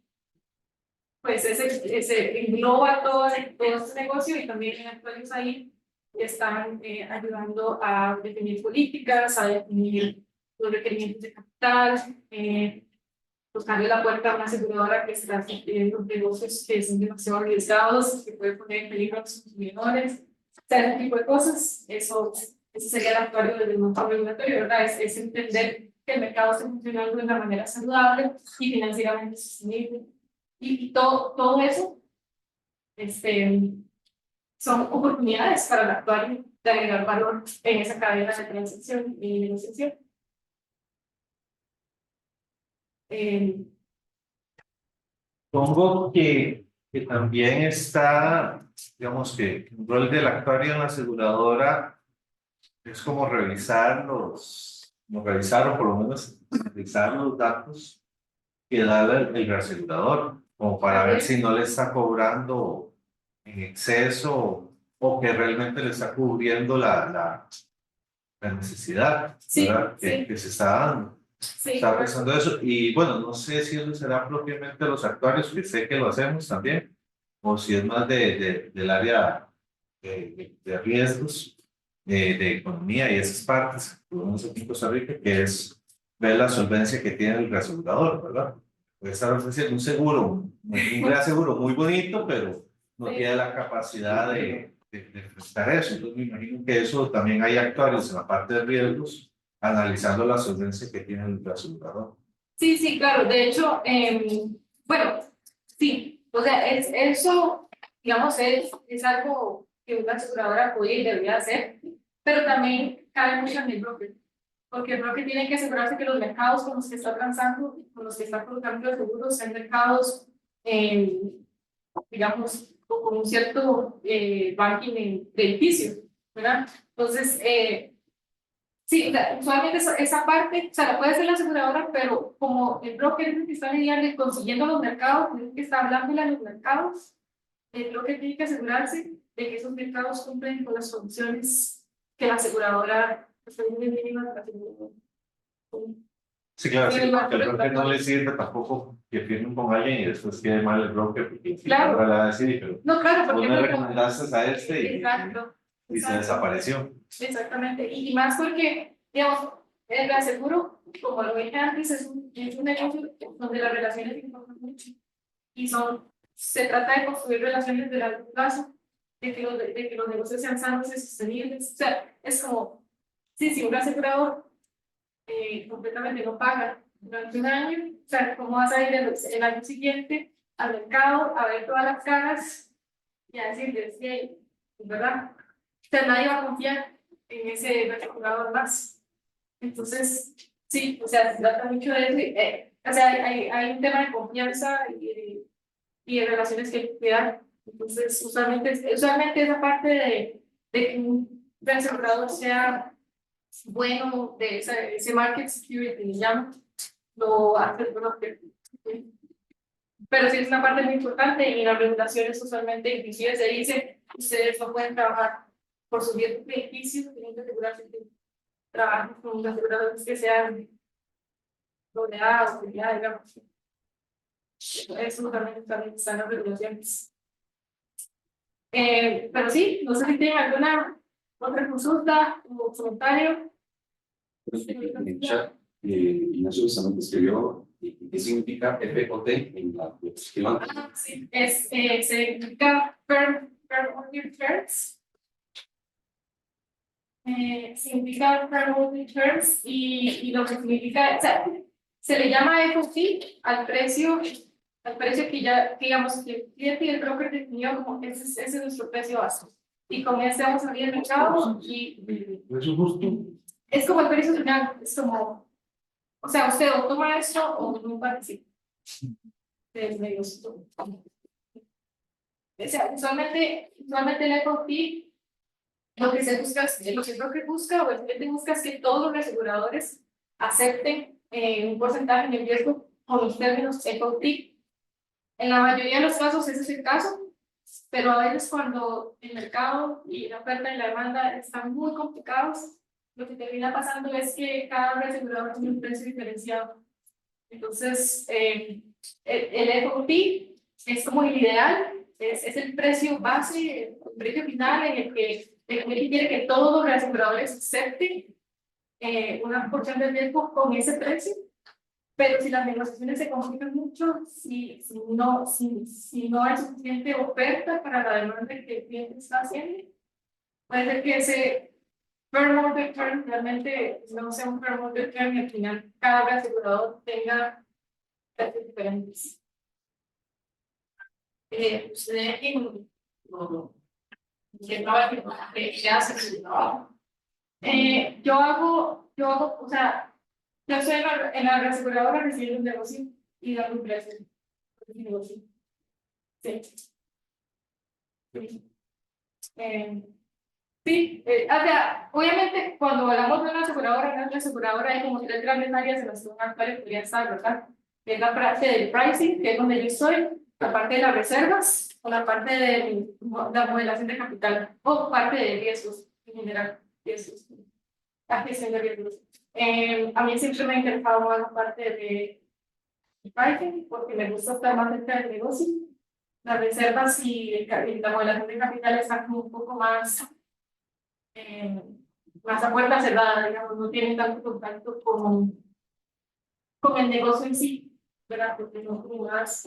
pues ese engloba todo este negocio, y también en actuarios ahí están ayudando a definir políticas, a definir los requerimientos de capital, buscarle la puerta a una aseguradora que está haciendo negocios que son demasiado arriesgados, que pueden poner en peligro a los consumidores, o sea, ese tipo de cosas. Eso sería el actuario del monto regulatorio, ¿verdad? Es entender que el mercado está funcionando de una manera saludable y financieramente sostenible. Y todo eso, son oportunidades para el actuario de agregar valor en esa cadena de transacción y negociación. Supongo que también está, digamos que el rol del actuario en la aseguradora es como revisar como revisar o por lo menos revisar los datos que da el reasegurador, como para ver si no le está cobrando en exceso o que realmente le está cubriendo la necesidad, Sí, ¿verdad? sí. Que se está dando. Sí, Estaba pensando eso, y bueno, no sé si eso será propiamente los actuarios, que sé que lo hacemos también, o si es más del área de riesgos, de economía y esas partes, por lo menos aquí en Costa Rica, que es ver la solvencia que tiene el reasegurador, ¿verdad? Puede estar ofreciendo un seguro, un reaseguro muy bonito, pero no Sí. tiene la capacidad de prestar eso. Entonces me imagino que eso también hay actuarios en la parte de riesgos analizando la solvencia que tiene el asegurador. Sí, sí, claro. De hecho, bueno, sí, o sea, eso, digamos, es algo que una aseguradora puede y debería hacer, pero también cabe mucho en el broker, porque el broker tiene que asegurarse que los mercados con los que está transando, con los que está colocando los seguros, sean mercados, digamos, con un cierto banking crediticio, ¿verdad? Entonces, sí, usualmente esa parte, o sea, la puede hacer la aseguradora, pero como el broker es el que está lidiando y consiguiendo los mercados, es el que está hablándole a los mercados, el broker tiene que asegurarse de que esos mercados cumplen con las condiciones que la aseguradora, las condiciones mínimas de la aseguradora. Sí, claro, Sí, sí, el porque marco el broker no le regulatorio. sirve tampoco que firmen con alguien y después quede mal el broker, porque Claro. ahora la va a decir, pero No, claro, vos porque me no. recomendaste a este Exacto. y se Exacto. desapareció. Exactamente. Y más porque, digamos, el reaseguro, como lo dije antes, es un negocio donde las relaciones importan mucho. Y se trata de construir relaciones de largo plazo, de que los negocios sean sanos y sostenibles. O sea, es como, sí, si un asegurador completamente no paga durante un año, o sea, ¿cómo vas a ir el año siguiente al mercado a ver todas las caras y a decirles, hey, ¿verdad? O sea, nadie va a confiar en ese asegurador más. Entonces, sí, o sea, se trata mucho de eso. O sea, hay un tema de confianza y de relaciones que hay que cuidar. Entonces, usualmente esa parte de que un asegurador sea bueno, de ese market security, le llaman, lo hace el broker. Pero sí es una parte muy importante y en las regulaciones usualmente inclusive se dice ustedes no pueden trabajar por sus bienes beneficios, tienen que asegurarse que trabajen con aseguradores que sean doble o ya, digamos. Eso también está en las regulaciones. Pero sí, no sé si tienen alguna otra consulta o comentario. En el chat, Ignacio justamente escribió qué significa FOT en la diapositiva. Sí, significa Firm Order Terms. Significa Firm Order Terms y lo que significa, o sea, se le llama FOT al precio que ya, digamos, que el cliente y el broker definió como ese es nuestro precio base. Y con ese vamos a abrir el mercado y Eso justo. es como el precio final, es como, o sea, usted o toma esto o no participa del negocio. O sea, usualmente el FOT lo que se busca, lo que el broker busca o el cliente busca es que todos los aseguradores acepten un porcentaje de riesgo con los términos FOT. En la mayoría de los casos ese es el caso, pero a veces cuando el mercado y la oferta y la demanda están muy complicados, lo que termina pasando es que cada asegurador tiene un precio diferenciado. Entonces, el FOT es como el ideal, es el precio base, el precio final en el que el cliente quiere que todos los aseguradores acepten una porción de riesgo con ese precio. Pero si las negociaciones se complican mucho, si no hay suficiente oferta para la demanda que el cliente está haciendo, puede ser que ese firm order term realmente no sea un firm order term y al final cada asegurador tenga precios diferentes. Ustedes no, que trabaja, que hace su trabajo. Yo hago, o sea, yo estoy en la reaseguradora recibiendo un negocio y dando un precio. Negocio. Sí. Sí. Sí, o sea, obviamente cuando hablamos de una aseguradora hay como tres grandes áreas en las que un actuario podría estar, ¿verdad? Es la parte del pricing, que es donde yo estoy, la parte de las reservas, o la parte de la modelación de capital, o parte de riesgos en general, riesgos, la gestión de riesgos. A mí siempre me ha interesado más la parte de pricing, porque me gusta estar más cerca del negocio. Las reservas y la modelación de capital están como un poco más más a puerta cerrada, digamos, no tienen tanto contacto con el negocio en sí, ¿verdad? Porque no como más,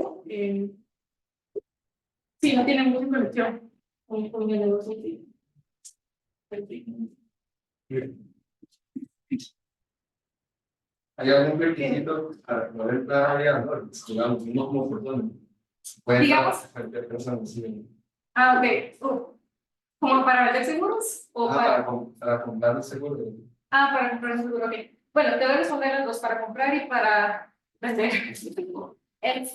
sí, no tienen mucha conexión con el negocio en sí. Pero sí. ¿Hay algún requisito para poder entrar allá? No, digamos, no como persona. Digamos, Cualquier persona, sí. ok, ¿como para vender seguros? ¿O Para comprar el seguro. para comprar un seguro, ok. Bueno, te voy a responder las dos, para comprar y para vender. En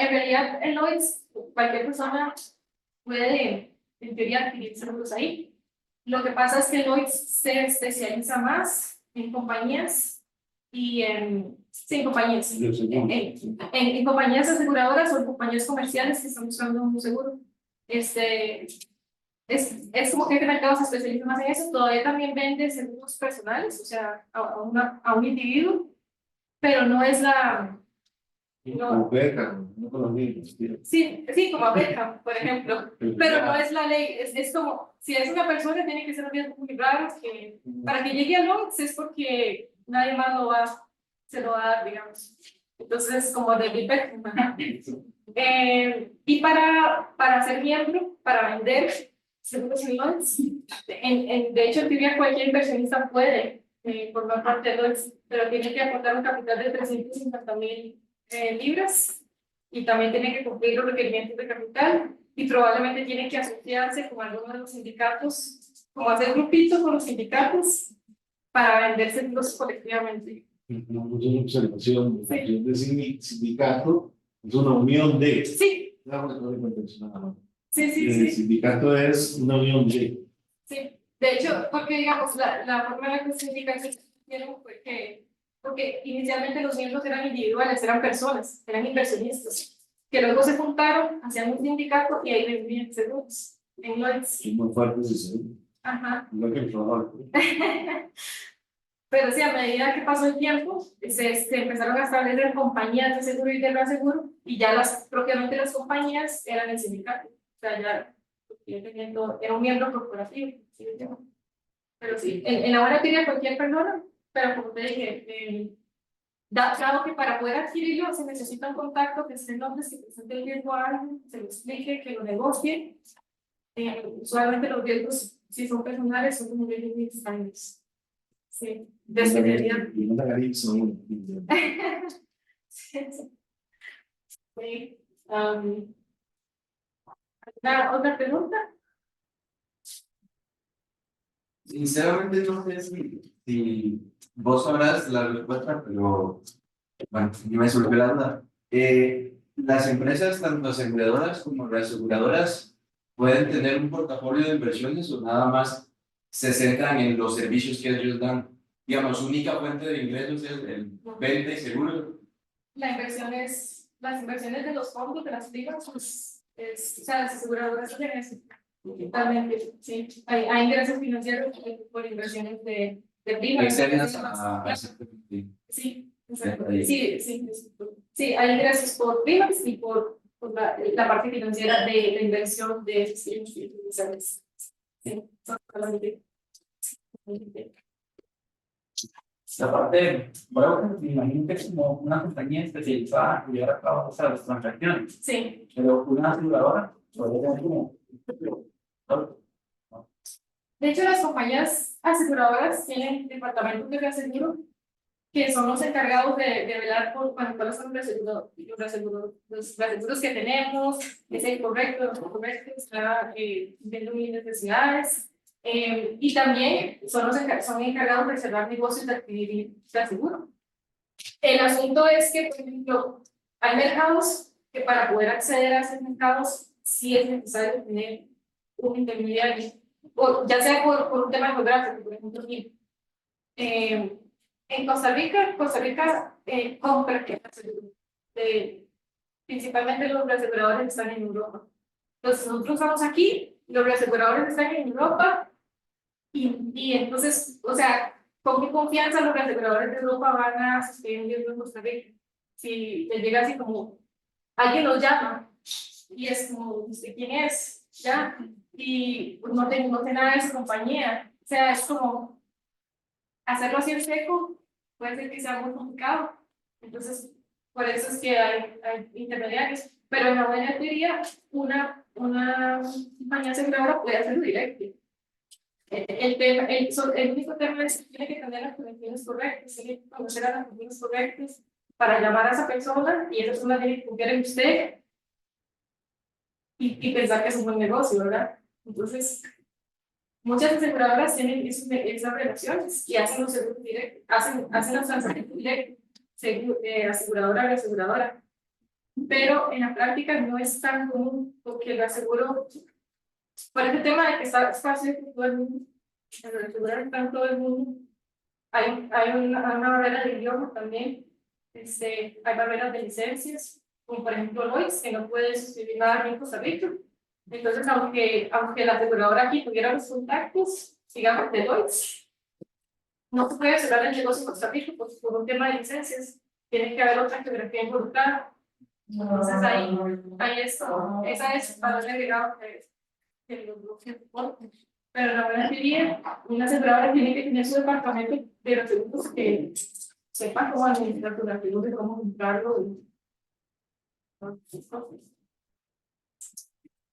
realidad, en Lloyds, cualquier persona puede, en teoría, adquirir seguros ahí. Lo que pasa es que Lloyds se especializa más en compañías y sí, en compañías. En compañías aseguradoras o en compañías comerciales que están buscando un seguro. Es como que el mercado se especializa más en eso. Todavía también vende seguros personales, o sea, a un individuo, pero no es la. Como Beckham, no con los niños, tío. Sí, sí, como Beckham, por ejemplo, pero no es la ley, es como, si es una persona, tiene que ser un riesgo muy raro, que para que llegue a Lloyds es porque nadie más se lo va a dar, digamos. Entonces, como David Beckham. Y para ser miembro, para vender seguros en Lloyds, de hecho, en teoría cualquier inversionista puede formar parte de Lloyds, pero tiene que aportar un capital de 350,000 libras y también tiene que cumplir los requerimientos de capital y probablemente tiene que asociarse con alguno de los sindicatos, como hacer grupitos con los sindicatos para vender seguros colectivamente. Una observación, de sindicato es una unión de. Sí, sí, sí, El sí. sindicato es una unión de. Sí, de hecho, porque digamos, la forma en la que se indica fue que, porque inicialmente los miembros eran individuales, eran personas, eran inversionistas, que luego se juntaron, hacían un sindicato y ahí vendían seguros en Lloyds. Es muy fuerte ese. Ajá. Lo que el trabajo. Pero sí, a medida que pasó el tiempo, se empezaron a establecer compañías de seguro y de reaseguro, y ya propiamente las compañías eran el sindicato. O sea, ya era un miembro corporativo. ¿Sí? Pero sí, en la buena teoría cualquier persona, pero como te dije, dado que para poder adquirirlo se necesita un contacto que esté en Londres, que presente el riesgo a alguien, se lo explique, que lo negocie. Usualmente los riesgos, si son personales, son como riesgos muy extraños. Sí, de especialidad. Sí. ¿Otra pregunta? Sinceramente no sé si vos sabrás la respuesta, pero bueno, ni me surgió la duda. Las empresas, tanto aseguradoras como reaseguradoras, pueden tener un portafolio de inversiones o nada más se centran en los servicios que ellos dan. Digamos, su única fuente de ingresos es el venta y seguro. Las inversiones de los fondos, de las primas, pues, o sea, las aseguradoras tienen eso. Totalmente, sí. Hay ingresos financieros por inversiones de primas. Externas Sí, exacto. Sí, sí, sí, hay ingresos por primas y por la parte financiera de la inversión de esos inversiones. Sí, totalmente. La parte, bueno, me imagino que es como una compañía especializada en llevar a cabo esas transacciones. Sí. Pero una aseguradora podría ser como. De hecho, las compañías aseguradoras tienen departamentos de reaseguro que son los encargados de velar por cuáles son los reaseguros que tenemos, es el correcto, los incorrectos, está viendo mis necesidades. Y también son encargados de cerrar negocios de adquirir reaseguro. El asunto es que, por ejemplo, hay mercados que para poder acceder a esos mercados sí es necesario tener un intermediario, o ya sea por un tema geográfico, por ejemplo, aquí. En Costa Rica compra principalmente los reaseguradores están en Europa. Entonces nosotros estamos aquí, los reaseguradores están en Europa, y entonces, o sea, ¿con qué confianza los reaseguradores de Europa van a asistir un riesgo en Costa Rica? Si les llega así como, alguien los llama, y es como, ¿usted quién es? ¿Ya? Y pues, no tengo nada de su compañía. O sea, es como, hacerlo así en seco puede ser que sea muy complicado. Entonces, por eso es que hay intermediarios. Pero en la buena teoría, una compañía aseguradora puede hacerlo directo. El único tema es que tiene que tener las conexiones correctas, tiene que conocer a las conexiones correctas para llamar a esa persona, y esa persona tiene que confiar en usted y pensar que es un buen negocio, ¿verdad? Entonces, muchas aseguradoras tienen esas relaciones y hacen los seguros directos, hacen los transacciones directos, aseguradora a aseguradora. Pero en la práctica no es tan común, porque el aseguro, por ese tema de que está fácil con todo el mundo, el asegurar está en todo el mundo, hay una barrera de idioma también, hay barreras de licencias, como por ejemplo Lloyds, que no puede suscribir nada en Costa Rica. Entonces, aunque la aseguradora aquí tuviera los contactos, digamos, de Lloyds, no se puede cerrar el negocio en Costa Rica por un tema de licencias. Tiene que haber otra geografía involucrada. Entonces, ahí esto, esa es valor agregado que los bloques importan. Pero la verdad que una aseguradora tiene que tener su departamento de los seguros que sepa cómo administrar sus activos, de cómo comprarlo.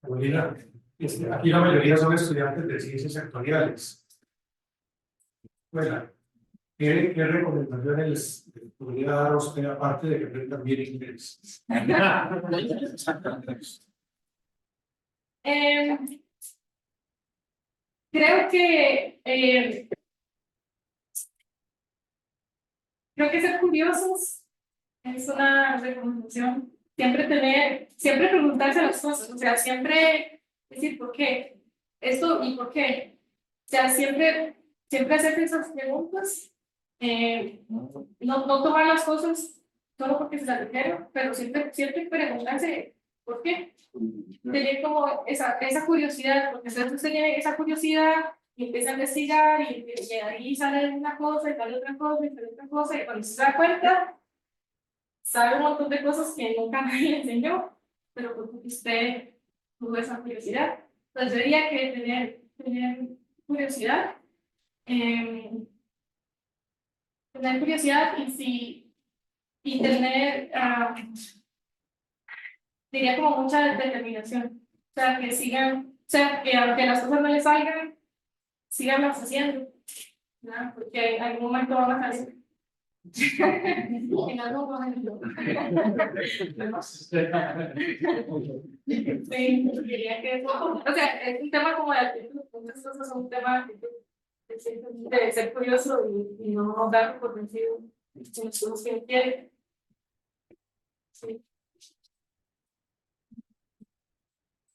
Carolina, aquí la mayoría son estudiantes de ciencias actuariales. Bueno, ¿qué recomendaciones les podría dar a usted aparte de que aprendan bien inglés? Creo que ser curiosos es una recomendación. Siempre preguntarse las cosas, o sea, siempre decir por qué, esto y por qué. O sea, siempre hacer esas preguntas, no tomar las cosas solo porque se las dijeron, pero siempre preguntarse por qué. Tener como esa curiosidad, porque si usted tiene esa curiosidad y empieza a investigar y ahí sale una cosa y sale otra cosa y sale otra cosa, y cuando se da cuenta, sabe un montón de cosas que nunca nadie le enseñó, pero porque usted tuvo esa curiosidad. Entonces yo diría que tener curiosidad, y tener, diría como mucha determinación. O sea, que sigan, o sea, que aunque las cosas no les salgan, síganlas haciendo, ¿no? Porque en algún momento van a salir. En algún momento. Sí, diría que eso, o sea, es un tema como de actitud, muchas cosas son un tema de actitud, de ser curioso y no dar por vencido las cosas que quiere. Sí.